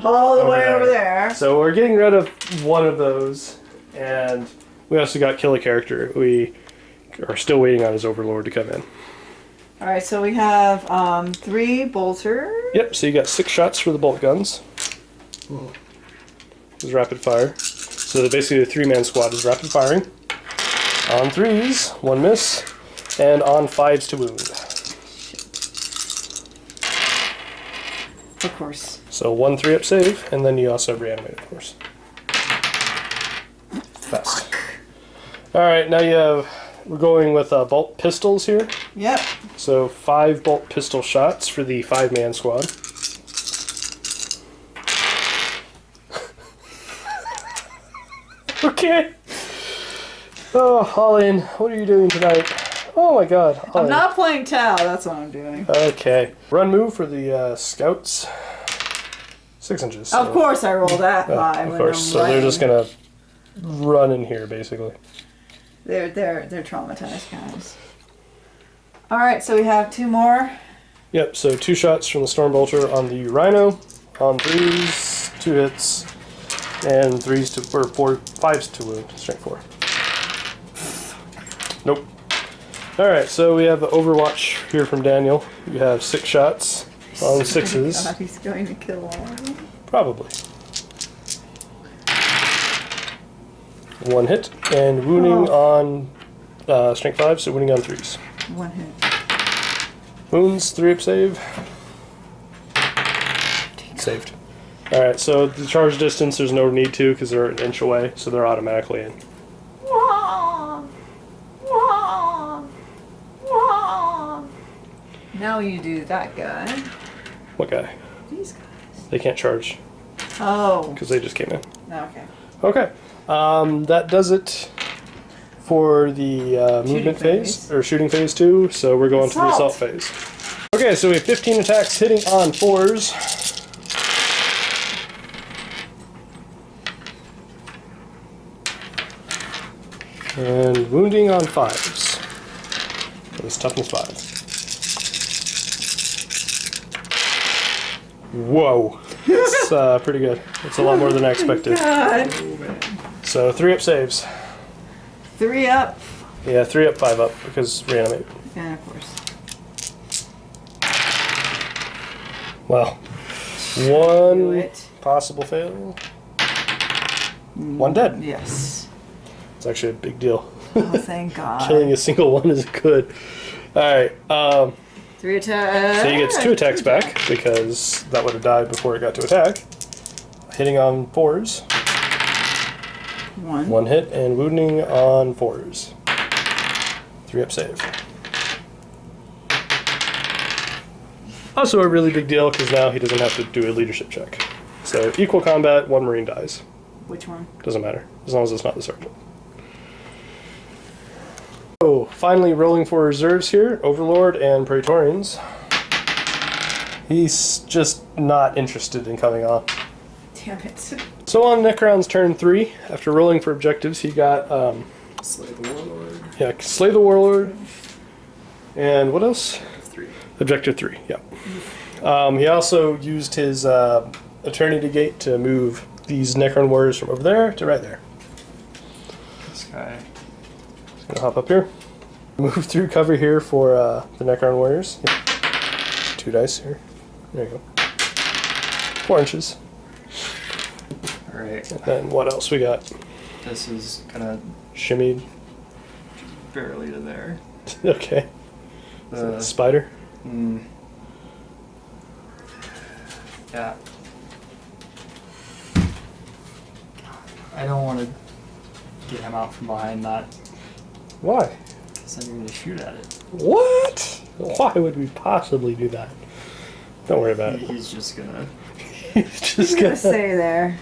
All the way over there. So we're getting rid of one of those, and we also got kill a character. We are still waiting on his overlord to come in. Alright, so we have 3 bolters. Yep, so you got 6 shots for the bolt guns. This is rapid fire. So basically the 3-man squad is rapid firing. On 3s, 1 miss, and on 5s to wound. Of course. So 1 3-up save, and then you also have reanimate, of course. Fast. Alright, now we're going with bolt pistols here. Yep. So 5 bolt pistol shots for the 5-man squad. Okay. Oh, Alian, what are you doing tonight? Oh my god. I'm Alian. not playing Tau, that's what I'm doing. Okay. Run move for the scouts. 6 inches. So. Of course I roll that high. Of when course. I'm So they're running. just gonna run in here, basically. They're traumatized guys. Alright, so we have 2 more. Yep, so 2 shots from the Stormbolter on the Rhino. On 3s, 2 hits. And 5s to wound. Strength 4. Nope. Alright, so we have the Overwatch here from Daniel. You have 6 shots on 6s. God, he's going to kill all of them. Probably. 1 hit. And wounding on strength 5, so wounding on 3s. 1 hit. Wounds, 3-up save. Saved. Alright, so the charge distance, there's no need to because they're an inch away, so they're automatically in. Wah! Wah! Wah! Now you do that guy. What guy? These guys. They can't charge Oh. because they just came in. Okay. Okay. That does it for the movement phase, or shooting phase 2, so we're going to the assault phase. Okay, so we have 15 attacks hitting on 4s. And wounding on 5s. It's toughness 5. Whoa. It's pretty good. It's a lot more than I expected. God. So 3-up saves. 3 up. Yeah, 3-up, 5-up, because reanimate. And of course. Wow. Do 1 it. possible fail. 1 dead. Yes. It's actually a big deal. Oh, thank God. Killing a single one is good. Alright, 3 attacks. so he gets 2 attacks back, because that would have died before it got to attack. Hitting on 4s. 1. 1 hit, and wounding on 4s. 3-up save. Also a really big deal, because now he doesn't have to do a leadership check. So, equal combat, 1 Marine dies. Which one? Doesn't matter, as long as it's not the sergeant. So, finally rolling for reserves here, Overlord and Praetorians. He's just not interested in coming on. Damn it. So on Necron's turn 3, after rolling for objectives, he got, Slay the Warlord. yeah, Slay the Warlord, and what else? 3. Objective 3, yeah. He also used his Eternity Gate to move these Necron warriors from over there to right there. This guy. Just gonna hop up here. Move through cover here for the Necron warriors. Yeah. 2 dice here. There you go. 4 inches. Alright. And then what else we got? This is kind of Shimmied. barely to there. Okay. The Spider. Yeah. I don't want to get him out from behind that. Why? Because then you're going to shoot at it. What? Why would we possibly do that? Don't worry about it. He's just going to... He's just He's gonna stay there.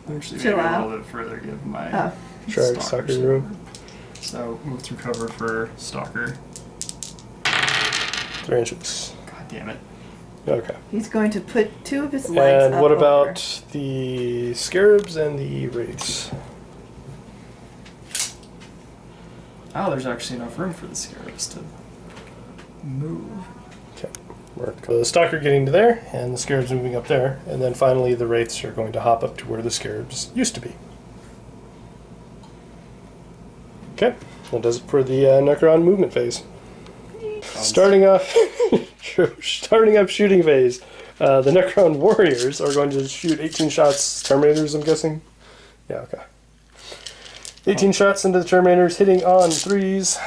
Actually, Chill maybe a out. little bit further, give my Shark stalker room. So move through cover for Stalker. 3 inches. God damn it. Okay. He's going to put 2 of his legs And up what over. about the scarabs and the wraiths? Oh, there's actually enough room for the scarabs to move. Okay. The stalker getting to there, and the scarabs moving up there, and then finally the wraiths are going to hop up to where the scarabs used to be. Okay, that does it for the Necron movement phase. Starting off shooting phase, the Necron warriors are going to shoot 18 shots. Terminators, I'm guessing? Yeah, okay. 18 shots into the Terminators, hitting on 3s.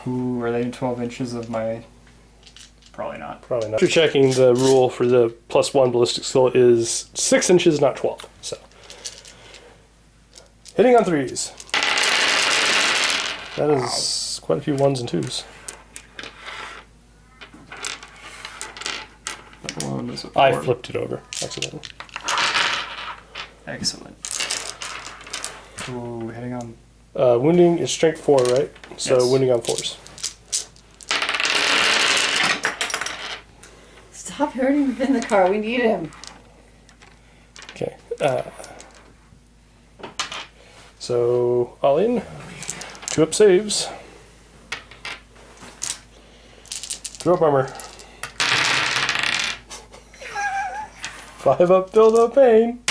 Ooh, are they 12 inches of my... Probably not. Probably not. After checking, the rule for the +1 ballistic skill is 6 inches, not 12. So, hitting on 3s. That is quite a few 1s and 2s. That one is a I 4. flipped it over accidentally. Excellent. Ooh, hitting on... Wounding is strength 4, right? So Yes. wounding on 4s. Stop hurting him in the car. We need him. Okay. So Alian, 2 up saves. Throw up armor. 5 up build up pain.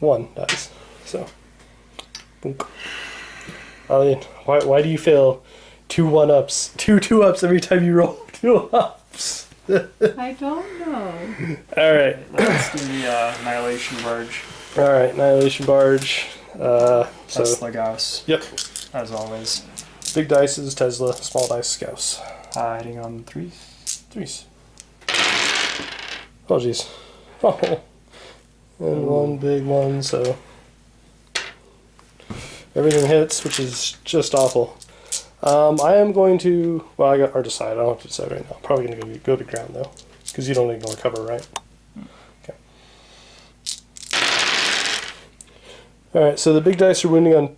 1 dies. So. Boom. Alian, why do you fail 2 1-ups, 2 2-ups every time you roll 2 ups? I don't know. Alright. Let's do the Annihilation Barge. Alright, Annihilation Barge. Tesla Gauss, Yep. as always. Big dice is Tesla, small dice Scouse. Hitting on 3s. 3s. Oh jeez. Oh. And 1 big one, so everything hits, which is just awful. I am going to, well, I got our decide. I don't have to decide right now. Probably going to go to ground though, because you don't ignore cover, right? Okay. All right. So the big dice are wounding on,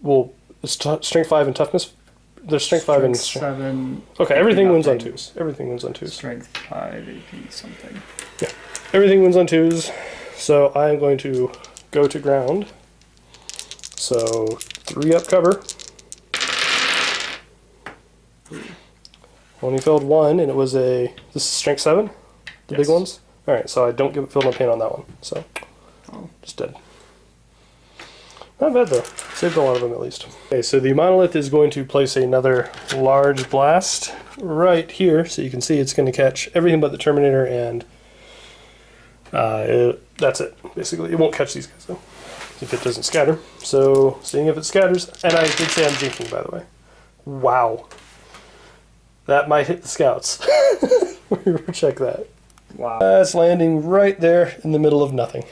well, it's strength 5 and toughness. There's strength 5 and strength. 7. Okay, everything wins on nothing. 2s. Everything wins on 2s. Strength 5, AP, something. Yeah, everything wins on 2s. So I am going to go to ground. So 3 up cover. Only failed 1, and it was this is strength 7, the Yes. big ones. All right, so I don't feel no pain on that one. So just dead. Not bad though. Saved a lot of them at least. Okay, so the monolith is going to place another large blast right here, so you can see it's going to catch everything but the Terminator, and that's it. Basically, it won't catch these guys though, if it doesn't scatter. So seeing if it scatters, and I did say I'm jinxing, by the way. Wow. That might hit the scouts. Check that. Wow. It's landing right there in the middle of nothing.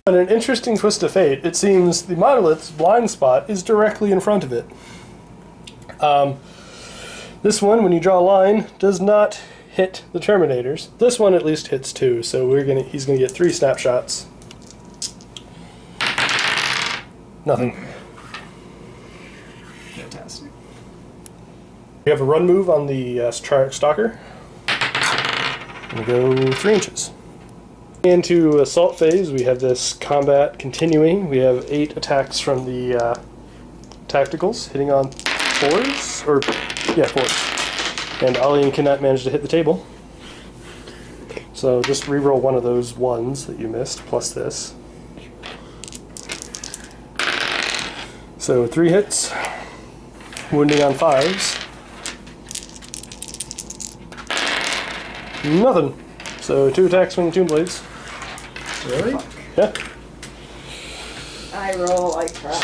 And an interesting twist of fate, it seems the monolith's blind spot is directly in front of it. This one, when you draw a line, does not hit the Terminators. This one at least hits 2, so he's gonna get 3 snapshots. Nothing. Fantastic. We have a run move on the Stalker. We go 3 inches. Into assault phase, we have this combat continuing. We have 8 attacks from the tacticals, hitting on 4s, or yeah, 4s. And Alian cannot manage to hit the table. So just reroll one of those 1s that you missed, plus this. So 3 hits, wounding on 5s. Nothing. So 2 attacks from the Tomb Blades. Really? Yeah. I roll like crap.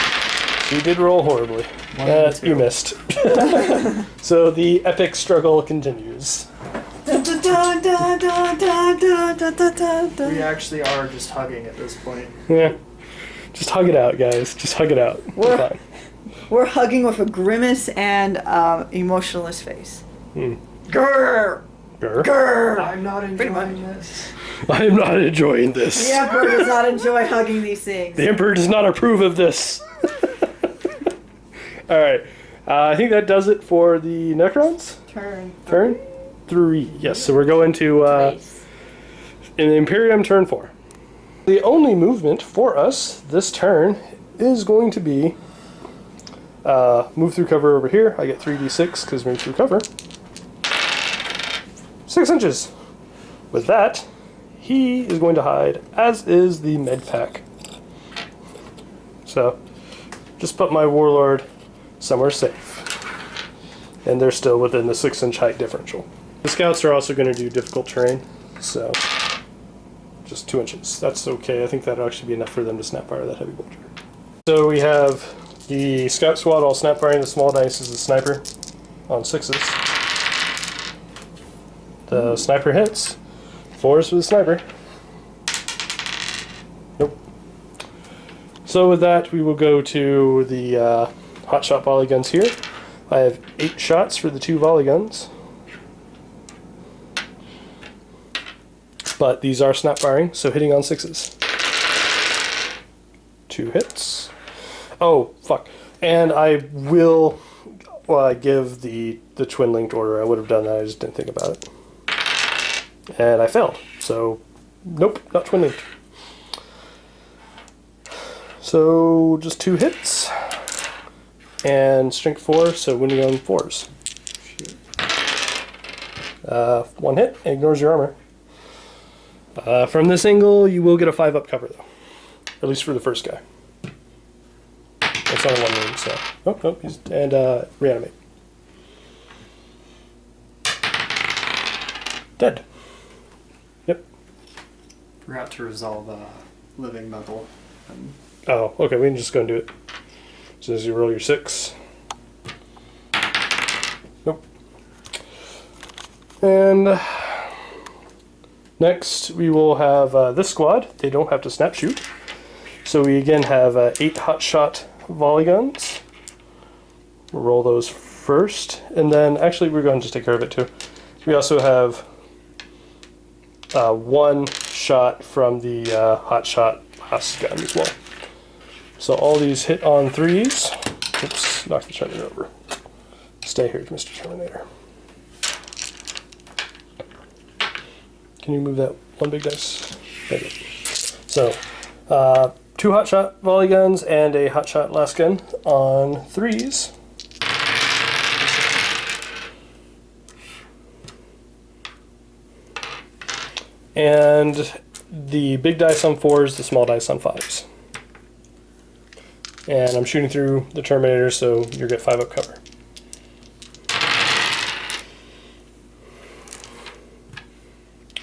You did roll horribly. One and 2. You missed. So the epic struggle continues. Dun, dun, dun, dun, dun, dun, dun, dun, dun, dun. We actually are just hugging at this point. Yeah. Just hug it out, guys. Just hug it out. We're fine. We're hugging with a grimace and emotionless face. Hmm. Grrr! Grr. Grrr! I'm not Pretty much. enjoying this. I am not enjoying this. The Emperor does not enjoy hugging these things. The Emperor does not approve of this. Alright. I think that does it for the Necrons. Turn 3. Yes, so we're going to in the Imperium turn 4. The only movement for us this turn is going to be move through cover over here. I get 3d6 because move through cover. 6 inches. With that, he is going to hide, as is the med pack. So, just put my warlord somewhere safe. And they're still within the 6-inch height differential. The scouts are also going to do difficult terrain, so just 2 inches. That's okay. I think that'll actually be enough for them to snap fire that heavy bolter. So we have the scout squad all snap firing. The small dice is the sniper on 6s. The sniper hits. 4s for the sniper. Nope. So with that, we will go to the hot shot volley guns here. I have 8 shots for the 2 volley guns. But these are snap firing, so hitting on 6s. 2 hits. Oh, fuck. And I will give the twin linked order. I would have done that, I just didn't think about it. And I failed. So, nope, not twin linked. So, just 2 hits. And strength 4, so winning on 4s. 1 hit, ignores your armor. From this angle, you will get a 5-up cover, though. At least for the first guy. It's on 1 wound, so... Oh, nope, he's... And, reanimate. Dead. Yep. Forgot to resolve living metal. Oh, okay, we can just go and do it. So as you roll your 6. Nope. And next we will have this squad. They don't have to snap shoot. So we again have 8 hot shot volley guns. We'll roll those first. And then actually we're going to just take care of it too. We also have 1 shot from the hot shot last gun as well. So all these hit on 3s. Oops, knock the Terminator over. Stay here, Mr. Terminator. Can you move that 1 big dice? Thank you. So, 2 hot shot volley guns and a hot shot last gun on 3s. And the big dice on 4s, the small dice on 5s. And I'm shooting through the Terminator, so you get 5-up cover.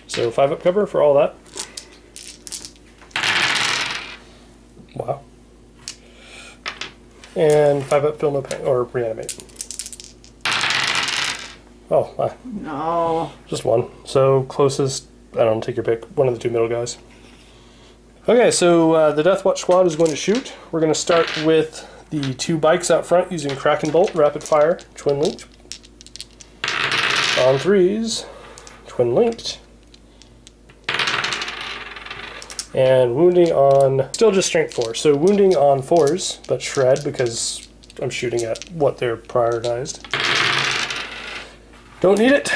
So 5-up cover for all that. Wow. And 5-up feel no pain, or reanimate. Oh, No. just 1. So closest, I don't know, take your pick. One of the 2 middle guys. Okay, so the Deathwatch squad is going to shoot. We're going to start with the 2 bikes out front using Kraken Bolt, rapid fire, twin linked. On 3s, twin linked. And wounding on, still just strength 4. So wounding on 4s, but shred because I'm shooting at what they're prioritized. Don't need it.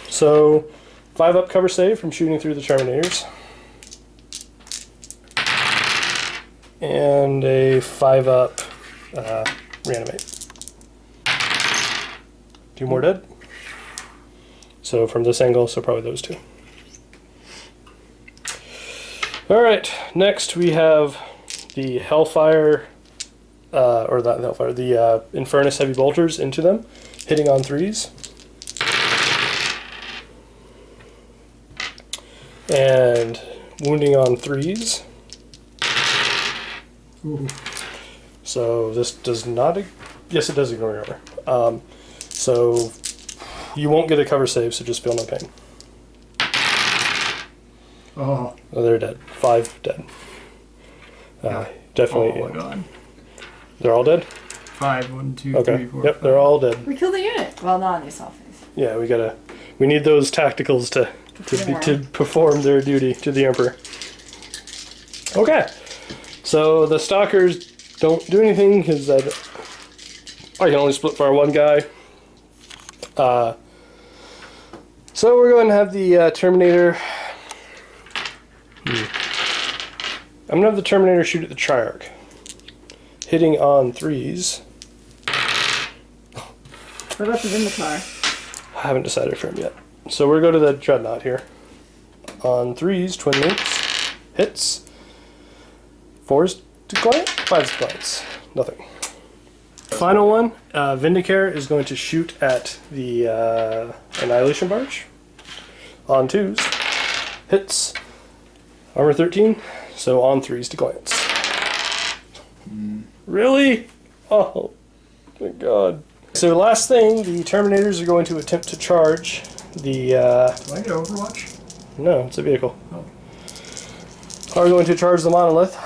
So 5-up cover save from shooting through the Terminators. And a 5-up reanimate. 2 more dead. So from this angle, so probably those 2. Alright, next we have the Hellfire, or not Hellfire, the Infernus Heavy Bolters into them, hitting on 3s. And wounding on 3s. Ooh. So this does not, yes it does ignore your armor. So You won't get a cover save, so just feel no pain. Oh. Oh, they're dead. 5 dead. Definitely. Oh my god. They're all dead? 5, 1, 2, Okay. 3, 4. Yep, they're all dead. We killed the unit. Well, not on the assault phase. Yeah, we need those tacticals to perform their duty to the Emperor. Okay. So the Stalkers don't do anything because I can only split fire one guy. So we're going to have the Terminator. I'm going to have the Terminator shoot at the Triarch. Hitting on 3s. What about the Vindicar? I haven't decided for him yet. So we're going to go to the Dreadnought here. On 3s, twin links. Hits. 4s to client, 5s to clients. Nothing. Final one, Vindicare is going to shoot at the Annihilation Barge. On 2s. Hits. Armor 13. So on 3s to clients. Really? Oh my god. So last thing, the Terminators are going to attempt to charge the... Do I get Overwatch? No, it's a vehicle. Oh. Are going to charge the Monolith.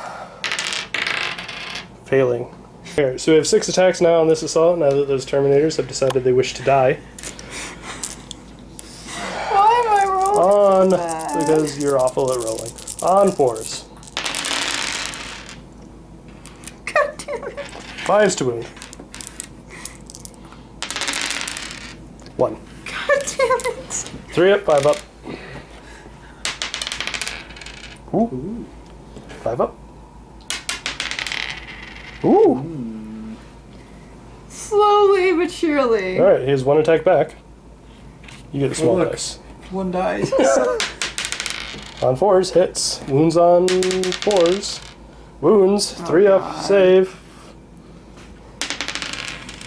Failing. Here, so we have 6 attacks now on this assault, now that those Terminators have decided they wish to die. Why am I rolling? On, because you're awful at rolling. On 4s. God damn it. 5s to wound. 1. God damn it. 3 up, 5 up. Ooh. 5 up. Ooh. Slowly but surely. Alright, he has 1 attack back. You get a small look. dice. 1 dies. On 4s, hits. Wounds on 4s. Wounds. 3 up, God. save.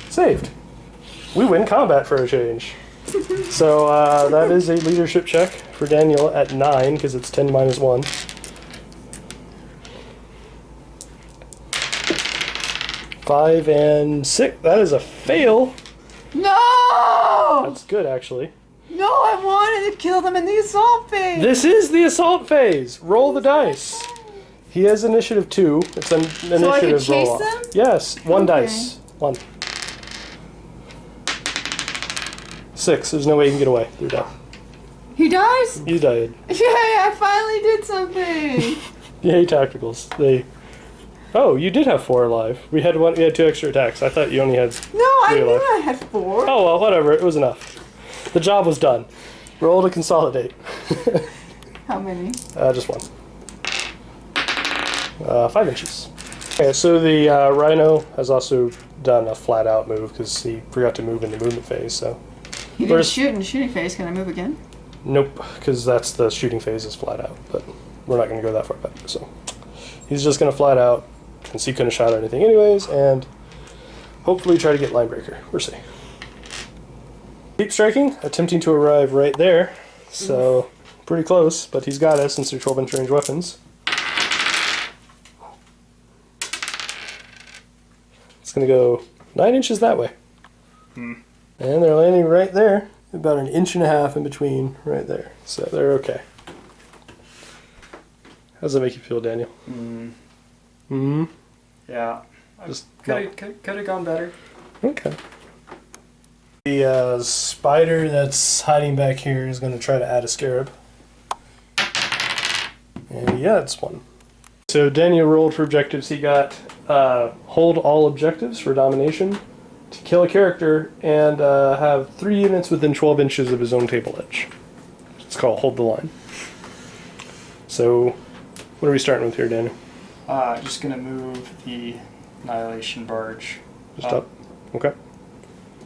Saved. We win combat for a change. So that is a leadership check for Daniel at 9, because it's 10 minus 1. Five and 6. That is a fail. No! That's good, actually. No, I wanted to kill them in the assault phase. This is the assault phase. Roll the dice. He has initiative 2. It's an initiative I can chase roll-off. them? Yes, 1 Okay. dice. 1. 6. There's no way you can get away. You're done. He dies? You died. Yay, I finally did something. Yay, tacticals. They. Oh, you did have 4 alive. We had 2 extra attacks. I thought you only had. No, I 3 knew alive. I had 4. Oh well, whatever. It was enough. The job was done. Roll to consolidate. How many? Just 1. 5 inches. Okay, so the Rhino has also done a flat-out move because he forgot to move in the movement phase. So. He didn't shoot in the shooting phase. Can I move again? Nope, because that's the shooting phase is flat out. But we're not going to go that far back. So he's just going to flat out, since he couldn't have shot anything anyways, and hopefully try to get line breaker. We'll see. Keep striking, attempting to arrive right there. So pretty close, but he's got us since they're 12-inch range weapons. It's going to go 9 inches that way. And they're landing right there, about 1.5 inches in between right there. So they're okay. How does that make you feel, Daniel? Yeah. Just Could have gone better. Okay. The spider that's hiding back here is going to try to add a scarab. And yeah, it's 1. So Daniel rolled for objectives. He got hold all objectives for domination, to kill a character, and have 3 units within 12 inches of his own table edge. It's called hold the line. So what are we starting with here, Daniel? Just gonna move the Annihilation Barge. Just up? Okay.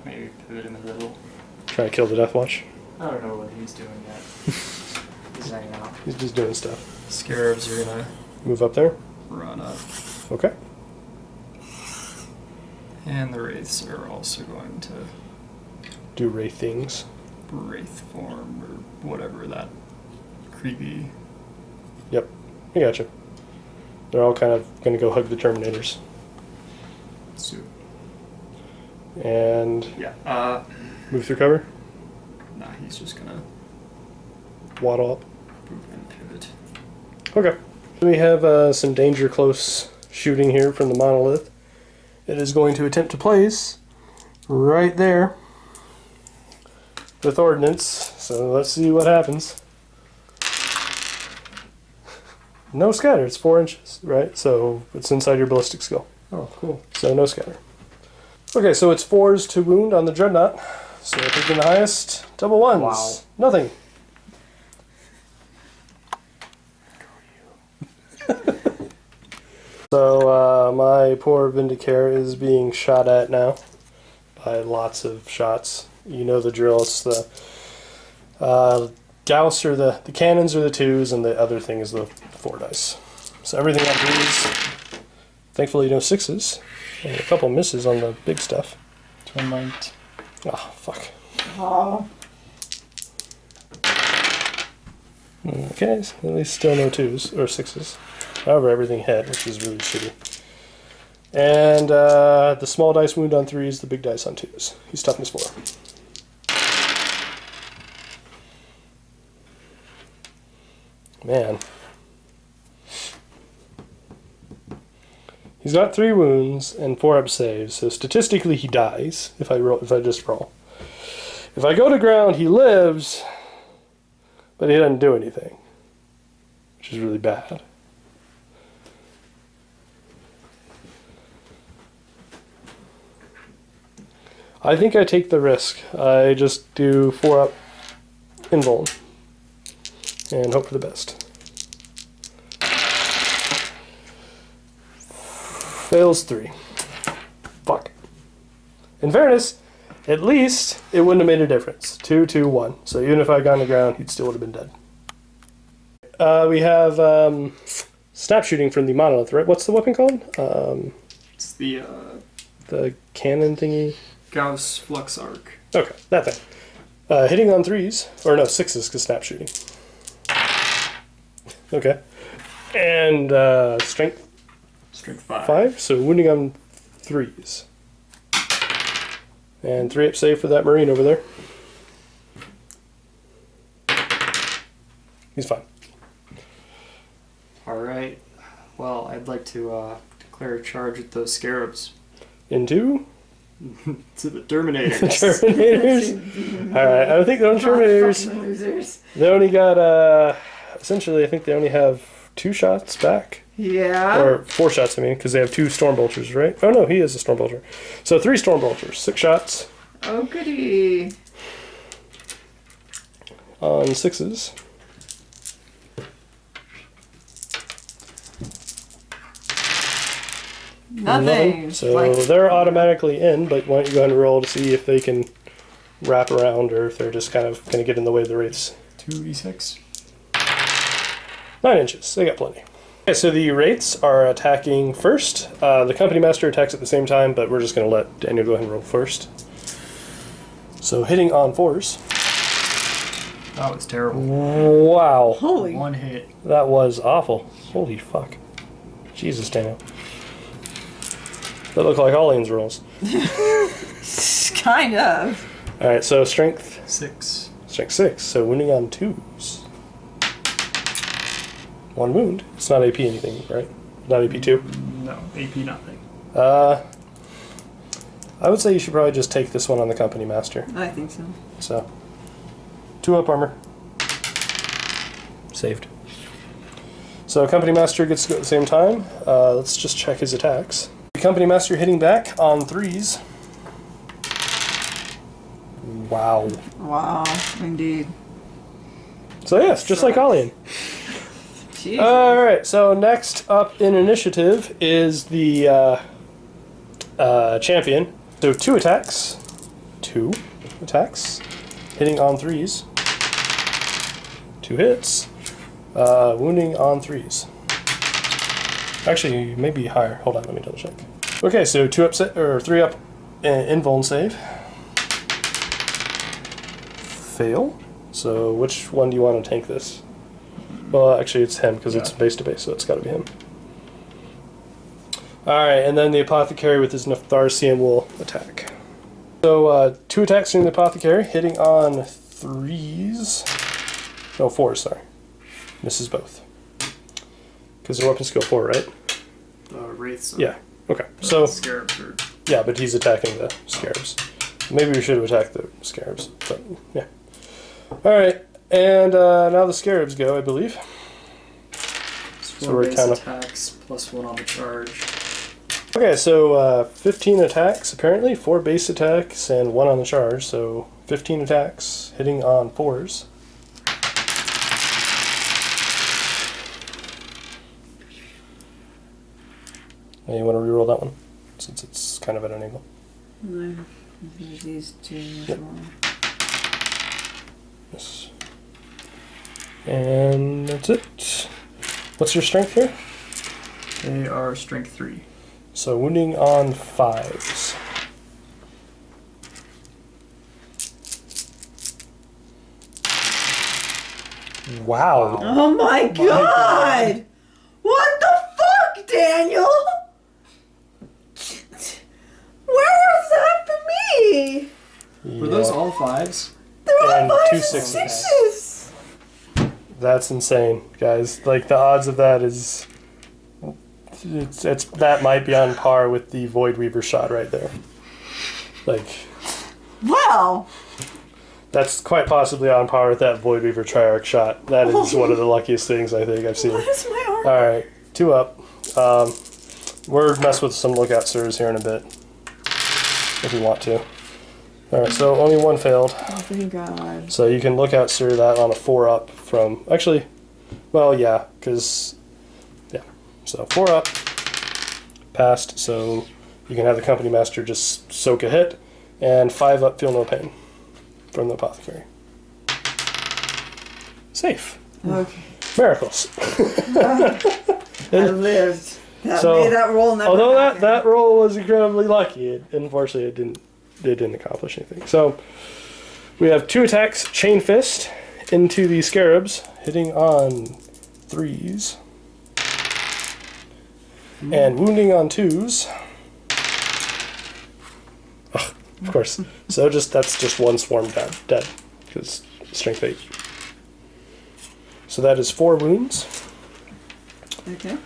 Maybe pivot in the middle. Try to kill the Deathwatch. I don't know what he's doing yet. He's hanging out. He's just doing stuff. Scarabs are gonna Move up there. run up. Okay. And the Wraiths are also going to Do Wraith things. Wraith form or whatever that creepy. Yep. I gotcha. They're all kind of going to go hug the Terminators. suit. And Yeah. move through cover. Nah, he's just gonna Waddle up. move and pivot. Okay. We have some danger close shooting here from the monolith. It is going to attempt to place right there with ordnance. So let's see what happens. No scatter. It's 4 inches, right? So it's inside your ballistic skill. Oh, cool. So no scatter. Okay, so it's 4s to wound on the dreadnought. So taking the highest, double 1s. Wow. Nothing. So my poor Vindicare is being shot at now by lots of shots. You know the drill. It's the Gauss or the cannons are the 2s, and the other thing is the 4 dice. So everything on 3s. Thankfully no 6s. And a couple misses on the big stuff. Twin linked. Oh, fuck. Oh. Okay, so at least still no 2s or 6s. However, everything hit, which is really shitty. And the small dice wound on 3s, the big dice on 2s. He's toughness 4. Man. He's got 3 wounds and 4 up saves, so statistically he dies if I just roll. If I go to ground, he lives, but he doesn't do anything, which is really bad. I think I take the risk. I just do 4 up invuln and hope for the best. Fails 3. Fuck. In fairness, at least it wouldn't have made a difference. 2, 2, 1. So even if I got on the ground, he still would have been dead. We have snap shooting from the monolith, right? What's the weapon called? It's the cannon thingy. Gauss flux arc. Okay, that thing. Hitting on 3s, or no, 6s, because snap shooting. Okay. And strength Strength 5. 5, so wounding on 3s. And 3 up save for that Marine over there. He's fine. Alright. Well, I'd like to declare a charge with those scarabs. Into To the Terminators. Terminators. Alright, I think they're on Terminators. Fucking losers. They only got, essentially, I think they only have 2 shots back. Yeah. Or 4 shots, I mean, because they have 2 Stormbolters, right? Oh no, he is a Stormbolter. So 3 Stormbolters, 6 shots Oh, goody. on 6s. Nothing. So Like, they're automatically in, but why don't you go ahead and roll to see if they can wrap around or if they're just kind of going to get in the way of the wraiths. 2d6. 9 inches, they got plenty. Okay, so the wraiths are attacking first. The company master attacks at the same time, but we're just going to let Daniel go ahead and roll first. So hitting on 4s. That was terrible. Wow, holy. 1 hit. that was awful. Holy fuck. Jesus, Daniel. That looked like Alian's rolls. Kind of. Alright, so strength 6. 6, so wounding on 2s. 1 wound. It's not AP anything, right? Not AP 2? No, AP nothing. I would say you should probably just take this one on the company master. I think so. So, 2 up armor. Saved. So company master gets to go at the same time. Let's just check his attacks. The company master hitting back on 3s. Wow. Wow, indeed. So yes, just like Alian. Jeez. Alright, so next up in initiative is the champion. So 2 attacks. 2 attacks. Hitting on 3s. 2 hits. Wounding on 3s. Actually, maybe higher. Hold on, let me double check. Okay, so 2 up, or 3 up invuln save. Fail. So which one do you want to tank this? Well, actually, it's him because it's base to base, so it's got to be him. Alright, and then the apothecary with his Nepharsium will attack. So, 2 attacks from the apothecary, hitting on 3s. No, 4s, sorry. Misses both. Because their weapon skill 4, right? Wraiths. Yeah. Okay. So Scarabs are... yeah, but he's attacking the scarabs. Maybe we should have attacked the scarabs, but yeah. All right, and now the scarabs go, I believe. So we're kind of attacks plus 1 on the charge. Okay, so 15 attacks apparently, 4 base attacks and 1 on the charge. So 15 attacks hitting on 4s. And you want to reroll that one, since it's kind of at an angle. No, these two as Yep. well. Yes. And that's it. What's your strength here? They are strength 3. So wounding on 5s. Wow. Oh my god! What the fuck, Daniel? Where was that for me? Were those all 5s? They're all And 2 5s and 6s. 6s. That's insane, guys. Like, the odds of that is... It's that might be on par with the Void Weaver shot right there. Like, Wow. that's quite possibly on par with that Void Weaver Triarch shot. That is one of the luckiest things I think I've seen. What is my arm? Alright, 2 up. We're mess with some lookout sirs here in a bit. If you want to. Alright, so only 1 failed. Oh, thank God. So you can lookout sir that on a 4 up from... Actually, well, yeah, because... Yeah. So 4 up. Passed, so you can have the company master just soak a hit. And 5 up, feel no pain. From the apothecary. Safe. Okay. Miracles. I lived. That So, made that roll never Although happened. that roll was incredibly lucky, unfortunately it didn't accomplish anything. So we have 2 attacks, chain fist into the scarabs, hitting on 3s. And wounding on 2s. Ugh, of course. So that's just 1 swarm dead. Because strength 8. So that is 4 wounds. Okay.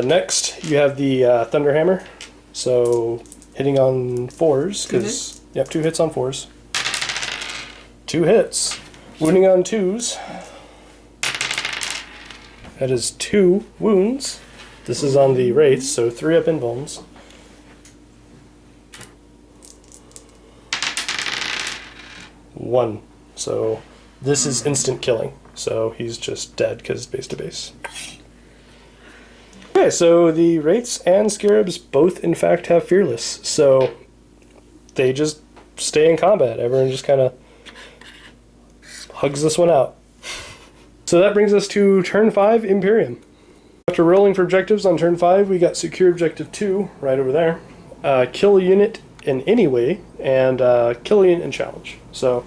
Next, you have the Thunderhammer. So, hitting on 4s. Because, yep, 2 hits on 4s. 2 hits. Wounding on 2s. That is 2 wounds. This is on the Wraiths, so 3 up invulns. One. So, this is instant killing. So, he's just dead because base to base. Okay, so the Wraiths and Scarabs both, in fact, have Fearless. So they just stay in combat. Everyone just kind of hugs this one out. So that brings us to turn 5, Imperium. After rolling for objectives on turn 5, we got Secure Objective 2 right over there. Kill a unit in any way, and kill a unit in challenge. So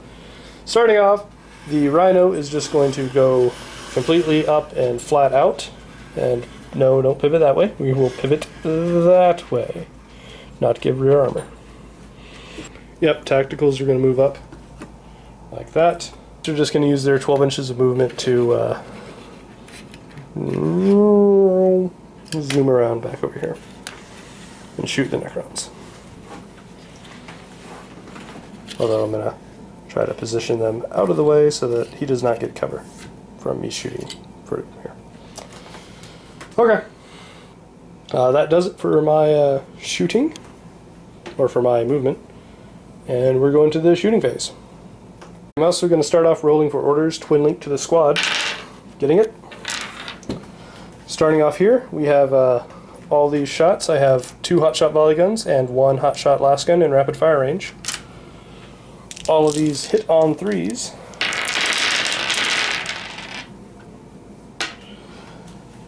starting off, the Rhino is just going to go completely up and flat out. And no, don't pivot that way. We will pivot that way. Not give rear armor. Yep, tacticals are going to move up like that. They're just going to use their 12 inches of movement to zoom around back over here and shoot the Necrons. Although I'm going to try to position them out of the way so that he does not get cover from me shooting for here. Okay. That does it for my shooting, or for my movement. And we're going to the shooting phase. I'm also going to start off rolling for orders, twin link to the squad. Getting it? Starting off here, we have all these shots. I have 2 hotshot volley guns and 1 hotshot last gun in rapid fire range. All of these hit on 3s.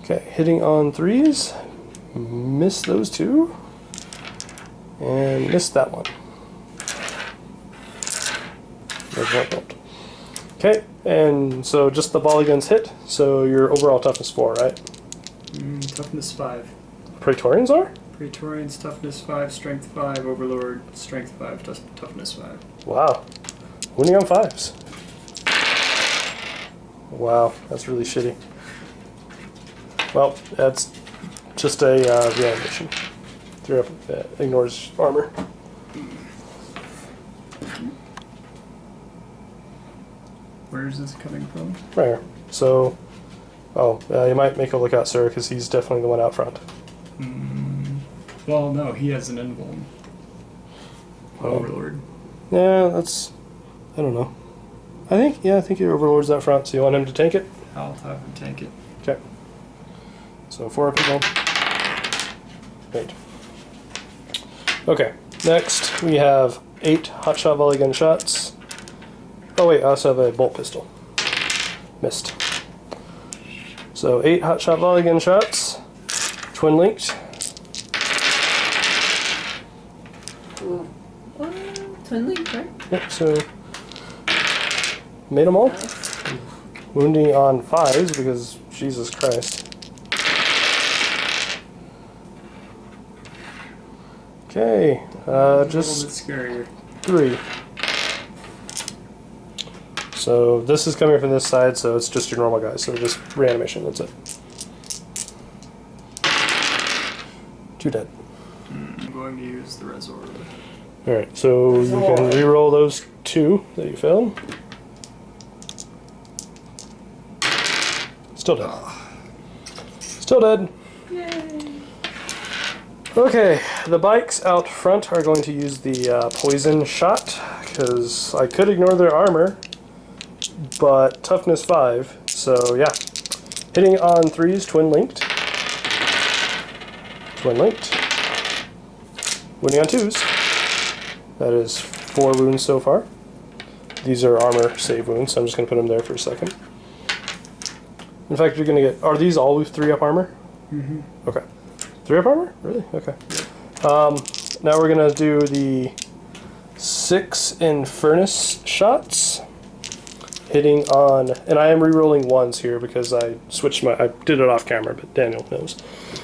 Okay, hitting on 3s. Miss those 2. And miss that one. There's 1 bolt. Okay, and so just the volley guns hit, so your overall toughness 4, right? Toughness 5. Praetorians are? Praetorians, toughness 5, strength 5, Overlord, strength 5, toughness 5. Wow. Winning on 5s. Wow, that's really shitty. Well, that's just a reanimation. 3 up, ignores armor. Where is this coming from? Right here. So, you might make a lookout, sir, because he's definitely the one out front. Well, no, he has an invuln. Overlord. Yeah, that's... I don't know. I think your Overlord's out front, so you want him to tank it? I'll have him tank it. Okay. So 4 up invuln. 8. Okay, next we have 8 hotshot volley gun shots. Oh wait, I also have a bolt pistol. Missed. So 8 hotshot volley gun shots, twin linked. Twin link, right? Yep, so made them all. Wounding on 5s because Jesus Christ. Okay, just a little bit scarier. 3. So this is coming from this side, so it's just your normal guys. So just reanimation, that's it. 2 dead. I'm going to use the Resor. Alright, so you can re-roll those 2 that you failed. Still dead. Still dead. Yay. Okay, the bikes out front are going to use the poison shot, because I could ignore their armor, but toughness 5, so yeah. Hitting on 3s, twin linked. Twin linked. Wounding on 2s. That is 4 wounds so far. These are armor save wounds, so I'm just going to put them there for a second. In fact, you're going to get... Are these all with 3 up armor? Mm-hmm. Okay. 3 up armor? Really? Okay. Now we're going to do the 6 in furnace shots. Hitting on... And I am re-rolling 1s here because I switched my... I did it off camera, but Daniel knows.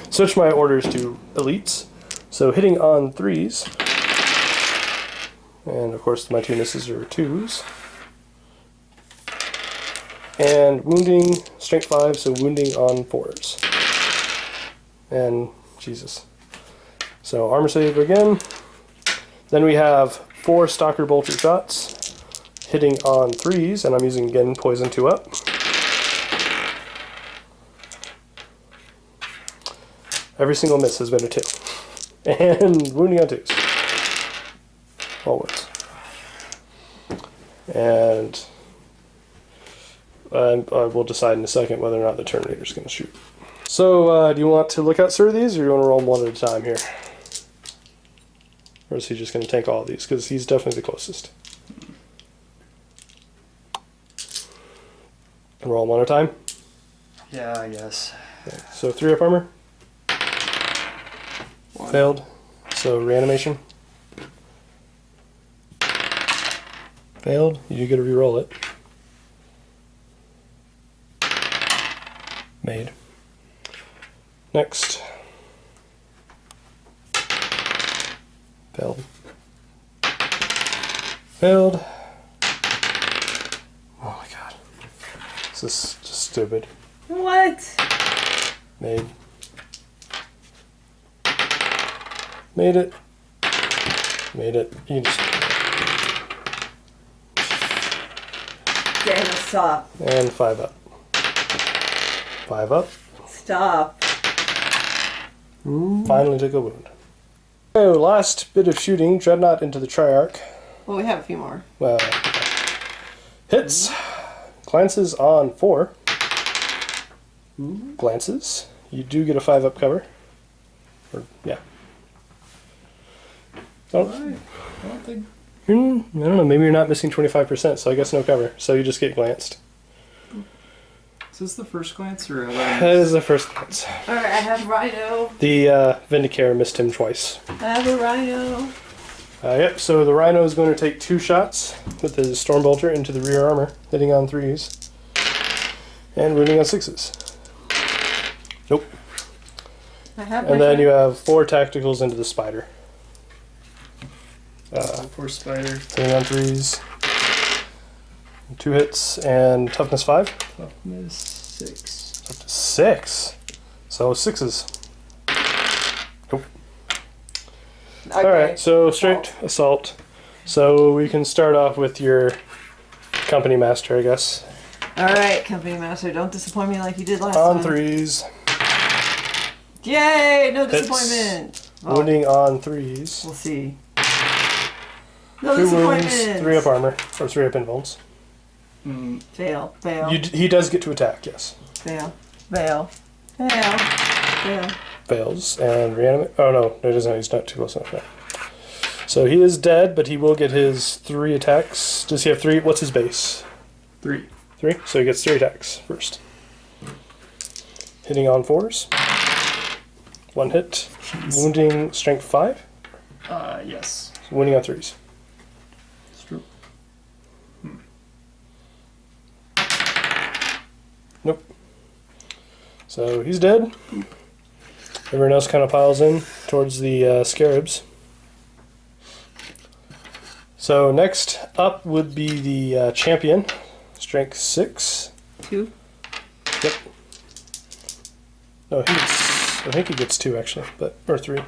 Switched my orders to elites. So hitting on 3s. And of course my 2 misses are 2s. And wounding, strength 5, so wounding on 4s. And Jesus. So armor save again. Then we have 4 stalker bolter shots. Hitting on 3s, and I'm using again poison 2 up. Every single miss has been a 2. And wounding on 2s. All wounds. And I will decide in a second whether or not the Terminator is going to shoot. So, do you want to look out sir these, or do you want to roll them one at a time here? Or is he just going to tank all of these? Because he's definitely the closest. And roll them one at a time? Yeah, I guess. Okay. So 3 up armor. 1. Failed. So reanimation. Failed. You do get to re-roll it. Made. Next. Failed. Failed. Oh my god. This is just stupid. What? Made. Made it. Made it. You can just... Daniel, stop. And 5 up. 5 up. Stop. Finally took a wound. So, last bit of shooting. Dreadnought into the Triarch. Well, we have a few more. Well, hits. Glances on 4. Glances. You do get a 5 up cover. Or, yeah. Oh, I don't think... I don't know, maybe you're not missing 25%, so I guess no cover. So you just get glanced. Is this the first glance or... That is the first glance. Alright, I have Rhino. The Vindicare missed him twice. I have a Rhino. Yep, so the Rhino is going to take 2 shots with the Stormbolter into the rear armor, hitting on 3s. And wounding on 6s. Nope. I have And then you have 4 tacticals into the Spider. Poor spider. Hitting on 3s. 2 hits and toughness 5. Toughness 6. Up to 6. So 6s. Nope. Okay. Alright, so straight assault. So we can start off with your company master, I guess. Alright, Company Master, don't disappoint me like you did last On time. 3s. Yay! No Hits. disappointment! Well, Wounding on 3s. we'll see. No 2 wounds, disappointment! 3 up armor, or 3 up invulns. Fail. Fail. He does get to attack, yes. Fail. Fail. Fail. Fail. Fails. And reanimate. Oh no, he doesn't. He's not too close enough yet. So he is dead, but he will get his 3 attacks. Does he have 3? What's his base? 3. 3? So he gets 3 attacks first. Hitting on 4s. 1 hit. Wounding strength 5. Yes. So wounding on 3s. It's true. Nope. So he's dead. Everyone else kind of piles in towards the scarabs. So next up would be the champion. Strength 6. 2. Yep. No, I think he gets 2 actually, but or 3.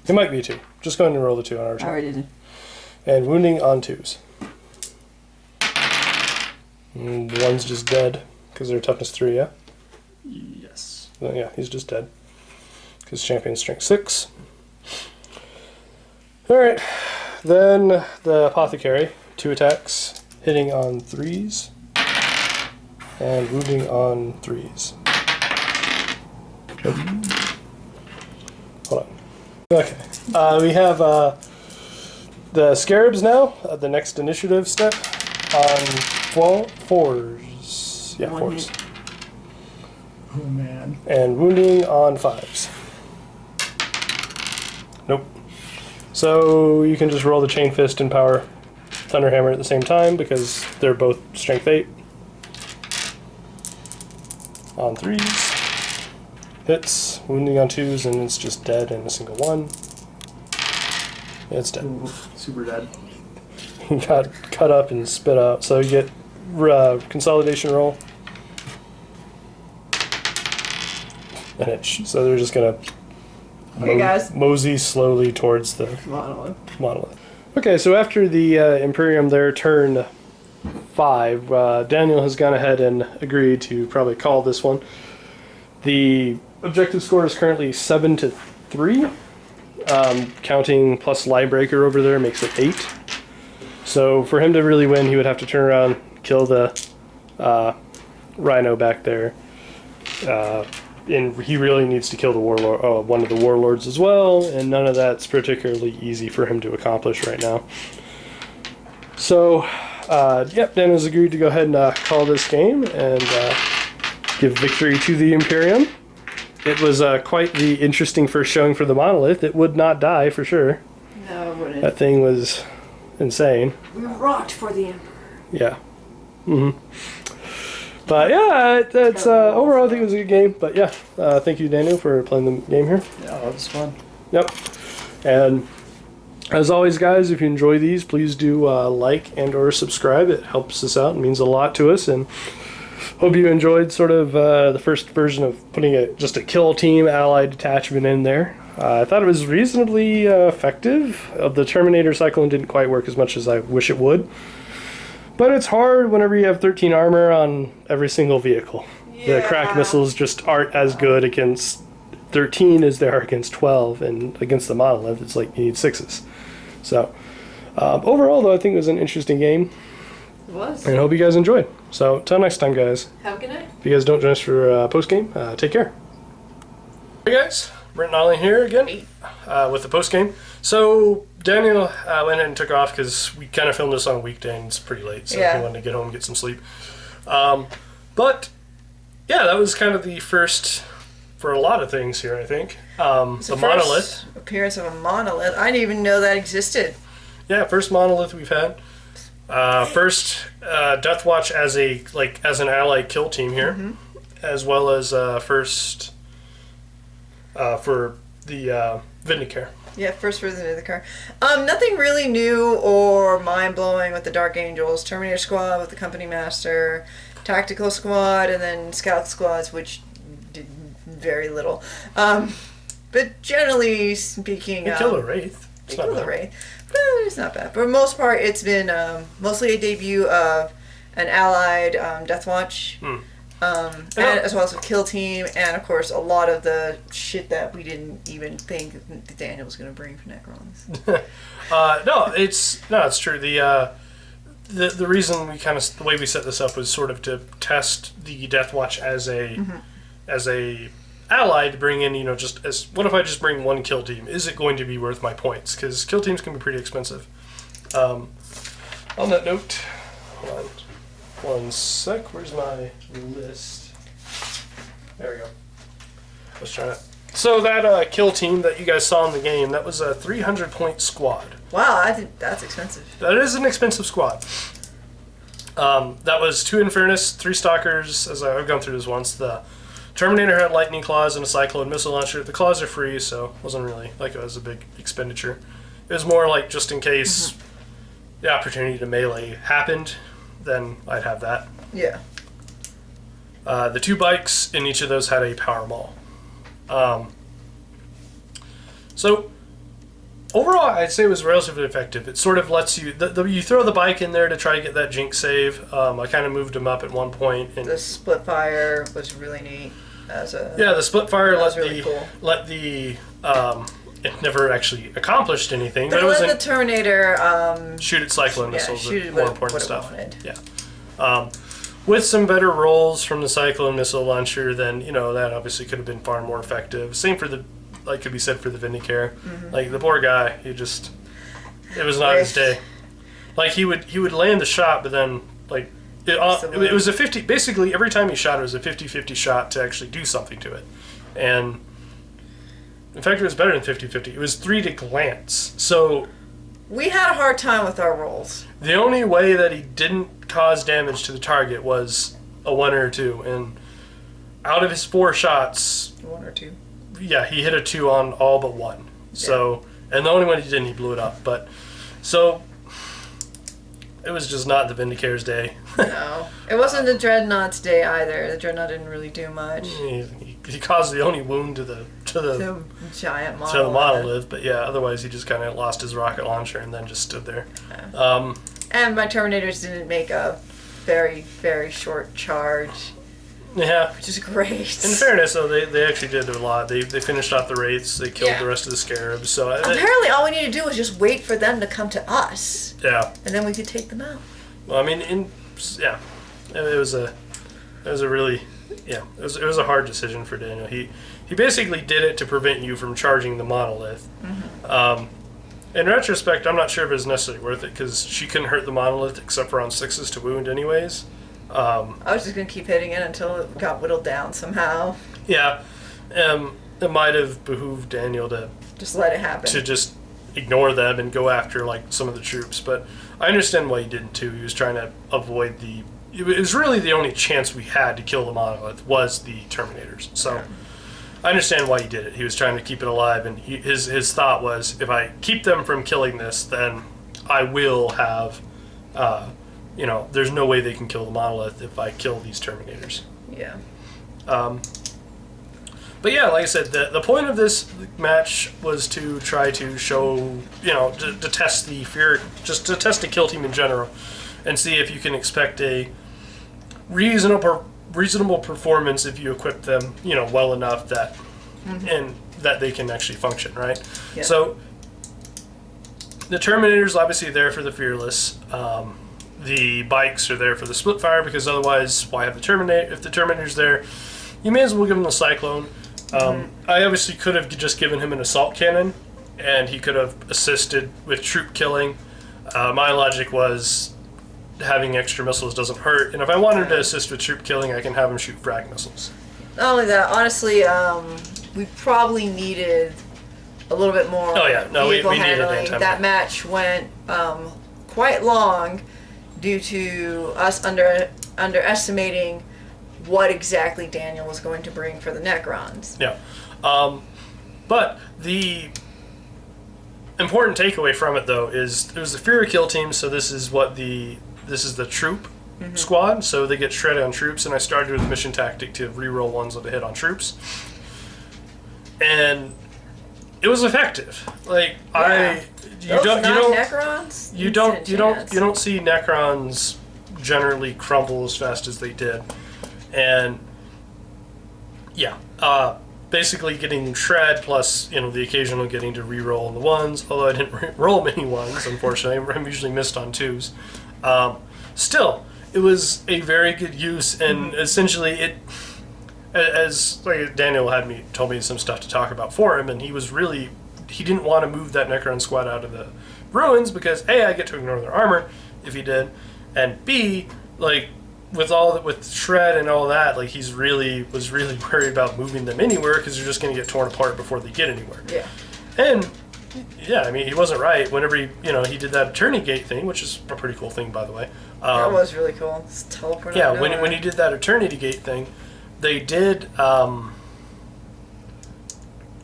It might be 2. Just go ahead and roll the 2 on our I turn. already did. And wounding on 2s. And 1's just dead because they're toughness 3, yeah? Yes. Well, yeah, he's just dead. Because champion's strength 6. Alright. Then the apothecary. 2 attacks. Hitting on 3s. And wounding on 3s. Hold on. Okay. We have the scarabs now. The next initiative step. On 4s. Yeah, 1 4s. hit. Oh man. And wounding on 5s. Nope. So you can just roll the Chain Fist and Power Thunderhammer at the same time because they're both strength 8. On 3s. Hits. Wounding on 2s, and it's just dead in a single 1. Yeah, it's dead. Ooh, super dead. He got cut up and spit out. So you get consolidation roll. An itch. So they're just gonna Okay, guys. mosey slowly towards the Monolith. monolith. Okay, so after the Imperium their turn 5, Daniel has gone ahead and agreed to probably call this one. The objective score is currently 7-3. Counting plus Liebreaker over there makes it 8. So for him to really win, he would have to turn around, kill the Rhino back there. And he really needs to kill the warlord, one of the warlords as well, and none of that's particularly easy for him to accomplish right now. So, yep, Dan has agreed to go ahead and call this game and give victory to the Imperium. It was quite the interesting first showing for the Monolith. It would not die for sure. No, it wouldn't. That thing was insane. We rocked for the Emperor. Yeah. But yeah, it's overall I think it was a good game. But yeah, thank you, Daniel, for playing the game here. Yeah, that was fun. Yep. And as always, guys, if you enjoy these, please do like and or subscribe. It helps us out and means a lot to us. And hope you enjoyed sort of the first version of putting just a kill team allied detachment in there. I thought it was reasonably effective. The Terminator Cyclone didn't quite work as much as I wish it would. But it's hard whenever you have 13 armor on every single vehicle. Yeah. The crack missiles just aren't as good against 13 as they are against 12, and against the Monolith, it's like you need 6s. So, overall, though, I think it was an interesting game, It was. and I hope you guys enjoyed. So, until next time, guys. Have a good night. If you guys don't join us for post-game, take care. Hey, guys. Brent and Alian here again with the post-game. So, Daniel went ahead and took off because we kind of filmed this on a weekday and it's pretty late, so Yeah. he wanted to get home and get some sleep. But, yeah, that was kind of the first for a lot of things here, I think. The Monolith. Appearance of a monolith. I didn't even know that existed. Yeah, first Monolith we've had. First Deathwatch as an allied kill team here, as well as first for Vindicare. Yeah, first version of the car. Nothing really new or mind-blowing with the Dark Angels. Terminator Squad with the Company Master, Tactical Squad, and then Scout Squads, which did very little. But generally speaking... They killed a Wraith. They killed a Wraith. But it's not bad. For the most part, it's been mostly a debut of an allied Deathwatch. And as well as a kill team, and of course a lot of the shit that we didn't even think that Daniel was going to bring for Necrons. No, it's true. The reason the way we set this up was sort of to test the Deathwatch as a ally to bring in, what if I just bring one kill team? Is it going to be worth my points? Because kill teams can be pretty expensive. On that note, hold on. One sec, where's my list? There we go. I was trying to... So that kill team that you guys saw in the game, that was a 300-point squad. Wow, I think that's expensive. That is an expensive squad. That was 2 Infernus, 3 Stalkers, as I've gone through this once. The Terminator had Lightning Claws and a Cyclone Missile Launcher. The Claws are free, so it wasn't really like it was a big expenditure. It was more like just in case the opportunity to melee happened, then I'd have that. Yeah. The 2 bikes in each of those had a power maul. So overall, I'd say it was relatively effective. It sort of lets you you throw the bike in there to try to get that Jinx save. I kind of moved him up at one point. And the split fire was really neat. The split fire let the it never actually accomplished anything. But it let the Terminator shoot at Cyclone missiles. Shoot more important stuff. Wanted. Yeah. With some better rolls from the Cyclone missile launcher, then that obviously could have been far more effective. Same for could be said for the Vindicare. Like the poor guy, it was not his day. Like he would land the shot, but then it was a 50. Basically, every time he shot, it was a 50-50 shot to actually do something to it, and. In fact, it was better than 50-50. It was 3 to glance. So we had a hard time with our rolls. The only way that he didn't cause damage to the target was a 1 or a 2. And out of his 4 shots... 1 or 2. Yeah, he hit a 2 on all but 1. So, and the only one he didn't, he blew it up. But, so... It was just not the Vindicator's day. No. It wasn't the Dreadnought's day either. The Dreadnought didn't really do much. He caused the only wound to the giant model. To the monolith, but yeah, otherwise he just kind of lost his rocket launcher and then just stood there. Yeah. And my Terminators didn't make a very, very short charge. Yeah. Which is great. In fairness, though, they actually did a lot. They finished off the Wraiths, they killed the rest of the Scarabs. So apparently all we need to do is just wait for them to come to us. Yeah. And then we could take them out. Well, I mean, it was a really, it was a hard decision for Daniel. He basically did it to prevent you from charging the monolith. In retrospect, I'm not sure if it was necessarily worth it because she couldn't hurt the monolith except for on 6s to wound anyways. I was just going to keep hitting it until it got whittled down somehow. Yeah. It might have behooved Daniel to... Just let it happen. To just ignore them and go after, some of the troops. But I understand why he didn't, too. He was trying to avoid the... It was really the only chance we had to kill the monolith was the Terminators. So I understand why he did it. He was trying to keep it alive, and his thought was, if I keep them from killing this, then I will have... there's no way they can kill the monolith if I kill these Terminators. Yeah. But yeah, like I said, the point of this match was to try to show, to test the fear, just to test the kill team in general, and see if you can expect a reasonable performance if you equip them, well enough that, and that they can actually function, right? Yeah. So the Terminator's obviously there for the Fearless. The bikes are there for the Splitfire because otherwise, why have the Terminator? If the Terminator's there, you may as well give him the Cyclone. I obviously could have just given him an assault cannon, and he could have assisted with troop killing. My logic was having extra missiles doesn't hurt, and if I wanted to assist with troop killing, I can have him shoot frag missiles. Not only that, honestly, we probably needed a little bit more vehicle handling. That match went quite long due to us underestimating what exactly Daniel was going to bring for the Necrons. Yeah. But the important takeaway from it, though, is it was the Fury kill team, so this is the troop squad, so they get shredded on troops, and I started with mission tactic to reroll ones with a hit on troops. And it was effective. Like, you don't Necrons? you don't see Necrons generally crumble as fast as they did. And basically getting shred plus, the occasional getting to reroll on the ones, although I didn't roll many ones, unfortunately. I'm usually missed on twos. Still, it was a very good use, and essentially as like Daniel told me some stuff to talk about for him, and he didn't want to move that Necron squad out of the ruins because A, I get to ignore their armor if he did, and B, like, with shred and all that, like, was really worried about moving them anywhere because they're just going to get torn apart before they get anywhere. Yeah. And yeah, I mean, he wasn't right. Whenever he did that Eternity Gate thing, which is a pretty cool thing, by the way. That was really cool. It's teleport. Yeah, when he did that Eternity Gate thing, they did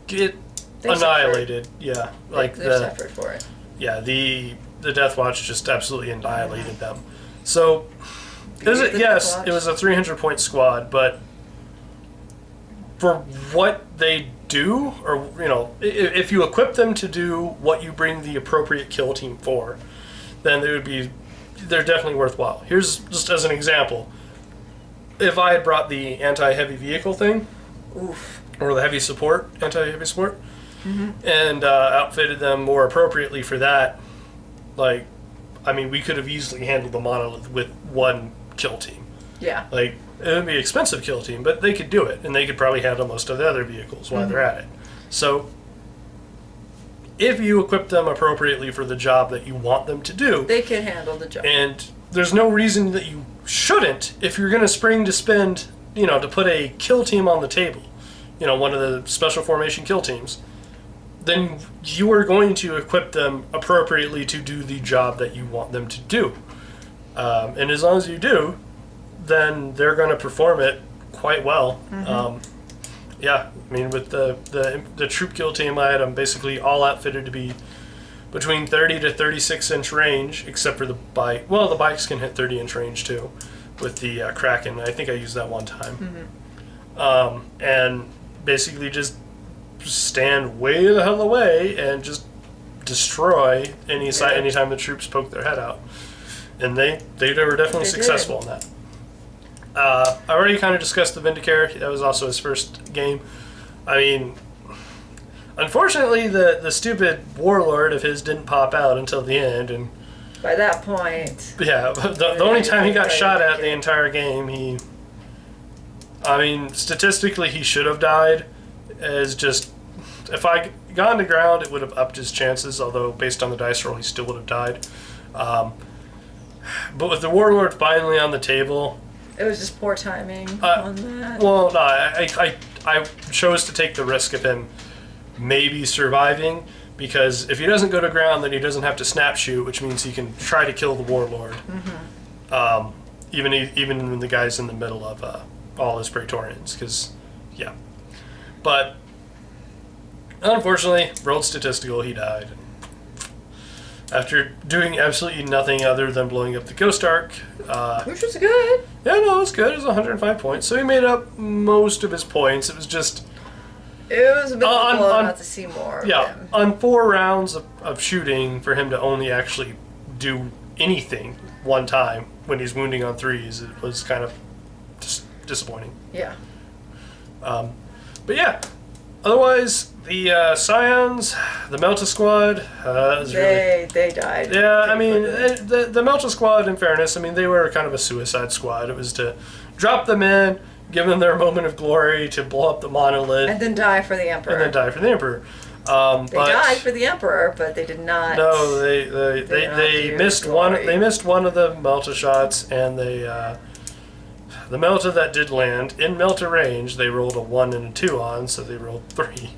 get annihilated. Suffered. Yeah, like they suffered for it. Yeah, the Deathwatch just absolutely annihilated them. So. It was a 300-point squad, but for what they do, or if you equip them to do what you bring the appropriate kill team for, then they're definitely worthwhile. Here's just as an example: if I had brought the anti-heavy vehicle thing, or the anti-heavy support, and outfitted them more appropriately for that, like, I mean, we could have easily handled the monolith with one kill team. Yeah. Like, it would be an expensive kill team, but they could do it, and they could probably handle most of the other vehicles while they're at it. So, if you equip them appropriately for the job that you want them to do, they can handle the job. And there's no reason that you shouldn't if you're going to spend, to put a kill team on the table, one of the special formation kill teams, then you are going to equip them appropriately to do the job that you want them to do. And as long as you do, then they're going to perform it quite well. I mean, with the troop kill team, I had them basically all outfitted to be between 30 to 36-inch range, except for the bike. Well, the bikes can hit 30-inch range too, with the Kraken. I think I used that one time. And basically just stand way the hell away and just destroy anytime the troops poke their head out. And they were definitely successful in that. I already kind of discussed the Vindicator. That was also his first game. I mean, unfortunately, the stupid warlord of his didn't pop out until the end, and by that point, yeah, the only time he got shot at the entire game, statistically, he should have died. If I gone to ground, it would have upped his chances. Although based on the dice roll, he still would have died. But with the warlord finally on the table, it was just poor timing on that. Well, no, I chose to take the risk of him maybe surviving, because if he doesn't go to ground, then he doesn't have to snap shoot, which means he can try to kill the warlord. Even when the guy's in the middle of all his Praetorians, but unfortunately, rolled statistical, he died. After doing absolutely nothing other than blowing up the Ghost Ark. Which was good. Yeah, no, it was good. It was 105 points. So he made up most of his points. It was just... It was a bit of a blow not to see more of him. On 4 rounds of shooting, for him to only actually do anything one time when he's wounding on 3s, it was kind of disappointing. Yeah. But yeah, otherwise... The Scions, the Melta Squad, they died. Yeah, I mean, the Melta Squad, in fairness, I mean, they were kind of a suicide squad. It was to drop them in, give them their moment of glory, to blow up the monolith. And then die for the Emperor. They died for the Emperor, but they did not. No, they missed one. They missed one of the Melta shots, and the Melta that did land in Melta range, they rolled a 1 and a 2 on, so they rolled 3.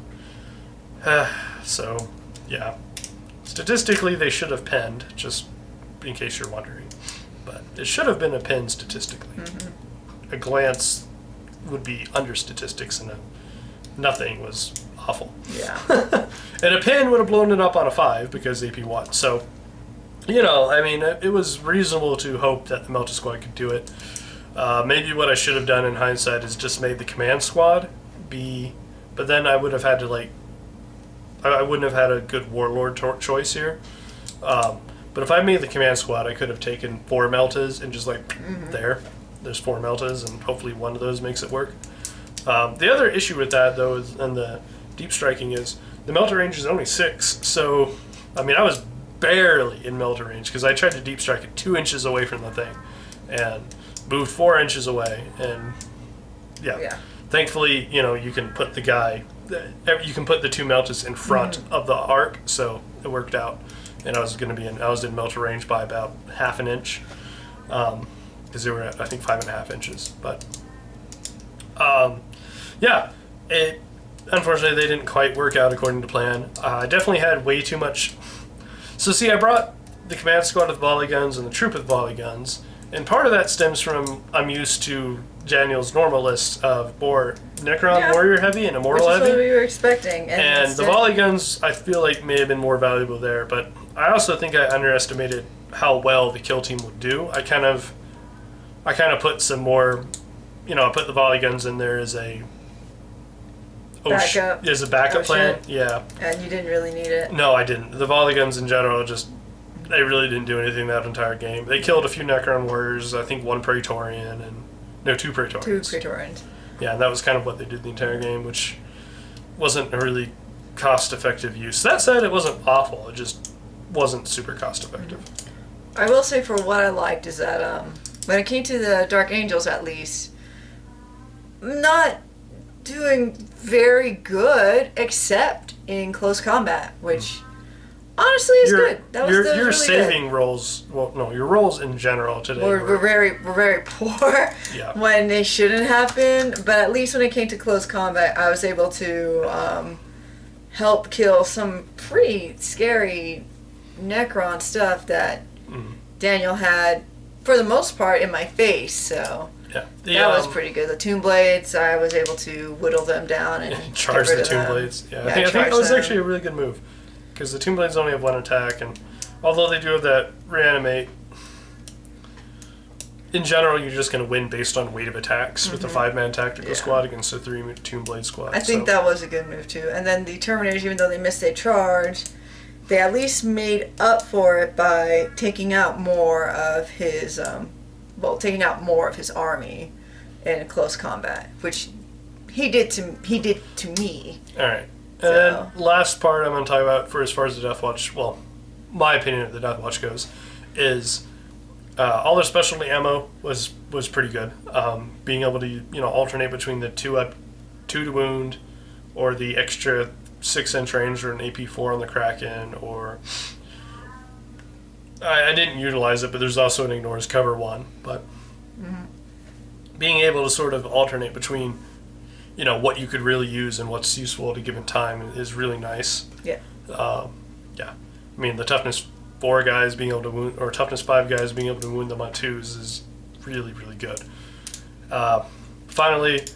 So, yeah. Statistically, they should have penned, just in case you're wondering. But it should have been a pen statistically. A glance would be under statistics, and a nothing was awful. Yeah. And a pin would have blown it up on a 5 because AP1. So, I mean, it was reasonable to hope that the Melta Squad could do it. Maybe what I should have done in hindsight is just made the command squad be... But then I would have had to, I wouldn't have had a good warlord choice here. But if I made the command squad, I could have taken 4 Meltas and just, there's 4 Meltas, and hopefully one of those makes it work. The other issue with that, though, and the deep striking is the Melta range is only 6. So, I mean, I was barely in Melta range because I tried to deep strike it 2 inches away from the thing and moved 4 inches away. And, yeah. Thankfully, you can put the guy... You can put the 2 Meltas in front of the arc, so it worked out. And I was in Melta range by about half an inch, because they were at, I think, 5.5 inches. But unfortunately they didn't quite work out according to plan. I definitely had way too much. So see, I brought the command squad with volley guns and the troop with volley guns, and part of that stems from I'm used to Daniel's normal list of Necron warrior heavy and immortal heavy. Which is what we were expecting. And the volley guns, I feel like, may have been more valuable there, but I also think I underestimated how well the kill team would do. I kind of put some more, I put the volley guns in there as a backup plan. Yeah. And you didn't really need it. No, I didn't. The volley guns in general they really didn't do anything that entire game. They killed a few Necron warriors, I think 1 Praetorian, and 2 Praetorians. 2 Praetorians. Yeah, and that was kind of what they did the entire game, which wasn't a really cost-effective use. That said, it wasn't awful. It just wasn't super cost-effective. I will say, for what I liked, is that when it came to the Dark Angels, at least, not doing very good, except in close combat, which honestly is good. That was your really saving good. rolls. Well, no, your rolls in general today were very poor when they shouldn't have been. But at least when it came to close combat, I was able to help kill some pretty scary Necron stuff that Daniel had, for the most part, in my face. So that was pretty good. The Tomb Blades, I was able to whittle them down and charge the Tomb Blades. Yeah, I think that was actually a really good move. Because the Tomb Blades only have 1 attack, and although they do have that reanimate, in general, you're just going to win based on weight of attacks with the 5-man tactical squad against a 3 Tomb Blade squad. I think that was a good move, too. And then the Terminators, even though they missed a charge, they at least made up for it by taking out more of his, army in close combat, which he did to me. All right. And then last part I'm going to talk about for as far as the Deathwatch, well, my opinion of the Deathwatch goes, is all their specialty ammo was pretty good. Being able to alternate between the 2 to wound, or the extra 6-inch range, or an AP4 on the Kraken, or I didn't utilize it, but there's also an ignores cover one. But being able to sort of alternate between what you could really use and what's useful at a given time is really nice. Yeah. I mean, the toughness 4 guys being able to wound, or toughness 5 guys being able to wound them on 2s is really, really good. Finally,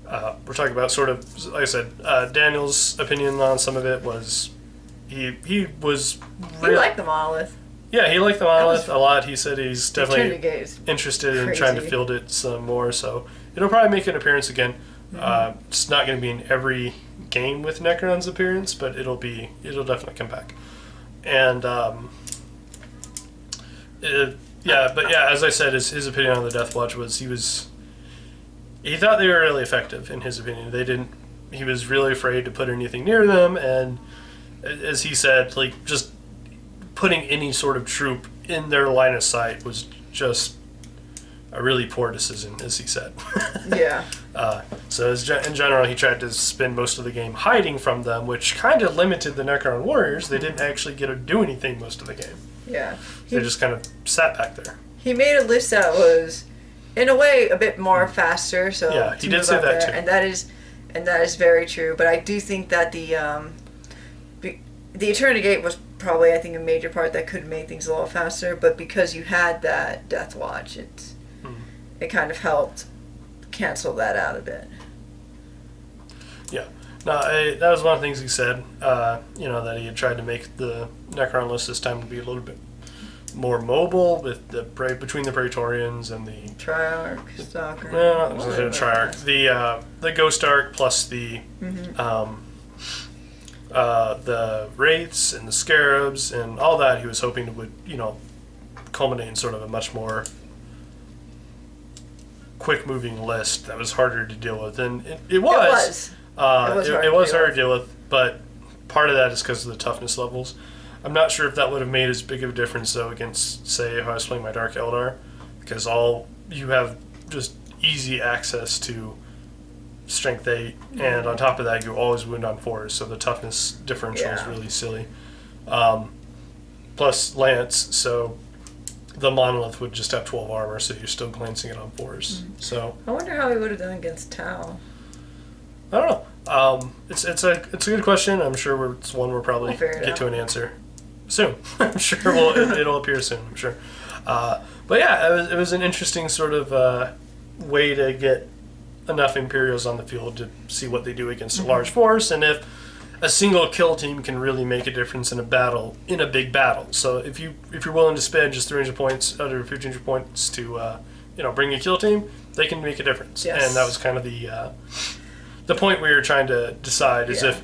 we're talking about sort of, like I said, Daniel's opinion on some of it was he liked the Monolith. Yeah, he liked the Monolith a lot. He said he's definitely interested in trying to field it some more, so it'll probably make an appearance again. It's not going to be in every game with Necron's appearance, but it'll definitely come back. And as I said, his opinion on the Deathwatch was he thought they were really effective. In his opinion, he was really afraid to put anything near them, and as he said, like, just putting any sort of troop in their line of sight was just a really poor decision, as he said. Yeah. So in general, he tried to spend most of the game hiding from them, which kind of limited the Necron warriors. They didn't actually get to do anything most of the game. Yeah. They just kind of sat back there. He made a list that was, in a way, a bit more faster. So yeah, he did say that too, and that is very true. But I do think that the Eternity Gate was probably, I think, a major part that could make things a little faster. But because you had that Deathwatch, it kind of helped cancel that out a bit. Yeah, No, that was one of the things he said. That he had tried to make the Necron list this time to be a little bit more mobile with between the Praetorians and the Triarch, Stalker. No, not the Triarch. The Ghost Arc plus the the Wraiths and the Scarabs and all that. He was hoping it would culminate in sort of a much more quick-moving list that was harder to deal with, and it was. It was hard to deal with, but part of that is because of the toughness levels. I'm not sure if that would have made as big of a difference, though, against, say, if I was playing my Dark Eldar, because you have just easy access to Strength 8, and on top of that, you always wound on 4s, so the toughness differential is really silly. Plus Lance, so the Monolith would just have 12 armor, so you're still glancing it on 4s. So I wonder how he would have done against Tau. I don't know. It's a good question. I'm sure it's one we'll probably get to an answer soon. I'm sure it'll appear soon. I'm sure. But yeah, it was an interesting sort of way to get enough Imperials on the field to see what they do against a large force, and if a single kill team can really make a difference in a big battle. So if you're willing to spend just 300 points, under 1,500 points to bring a kill team, they can make a difference. Yes. And that was kind of the point we were trying to decide is if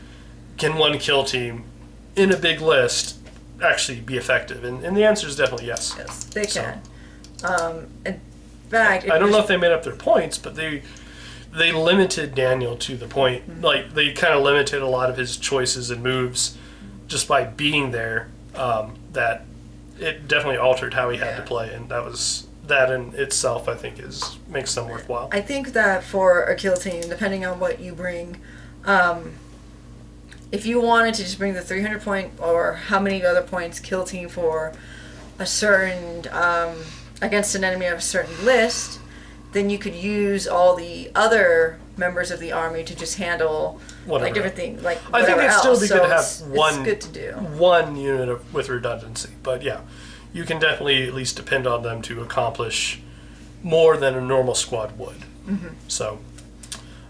can one kill team in a big list actually be effective, and the answer is definitely yes. Yes, they can. In fact, I don't know if they made up their points, but they limited Daniel to the point. Like, they kind of limited a lot of his choices and moves just by being there. That it definitely altered how he had to play, and that in itself, I think, makes them worthwhile. I think that for a kill team, depending on what you bring, if you wanted to just bring the 300 point or how many other points kill team for a certain against an enemy of a certain list, then you could use all the other members of the army to just handle like different things, like I think it'd still be good to have it's good to do one unit with redundancy, but yeah, you can definitely at least depend on them to accomplish more than a normal squad would. So,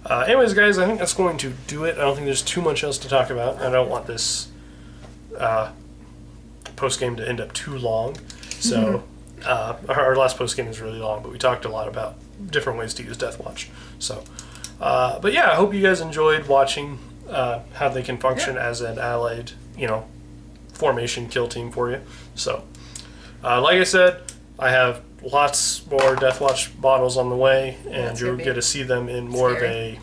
anyways, guys, I think that's going to do it. I don't think there's too much else to talk about. I don't want this post game to end up too long. So, our last post game is really long, but we talked a lot about different ways to use Deathwatch. So, but yeah, I hope you guys enjoyed watching how they can function as an allied, formation kill team for you. So, like I said, I have lots more Deathwatch models on the way, and you'll get to see them in more of a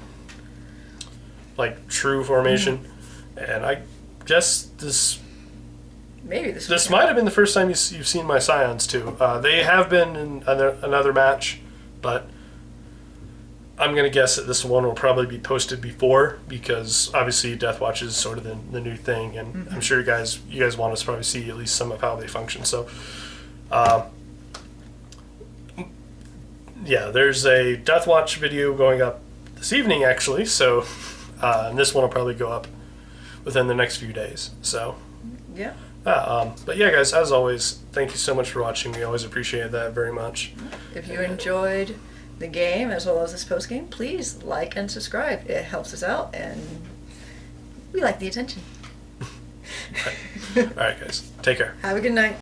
true formation. And I guess this might have been the first time you've seen my Scions too. They have been in another match, but I'm going to guess that this one will probably be posted before, because obviously Deathwatch is sort of the new thing, and I'm sure you guys want us to probably see at least some of how they function. So, there's a Deathwatch video going up this evening, actually. So, and this one will probably go up within the next few days. So, yeah. But yeah, guys, as always, thank you so much for watching. We always appreciate that very much. If you enjoyed the game as well as this post game, please like and subscribe. It helps us out, and we like the attention. All right, guys, take care. Have a good night.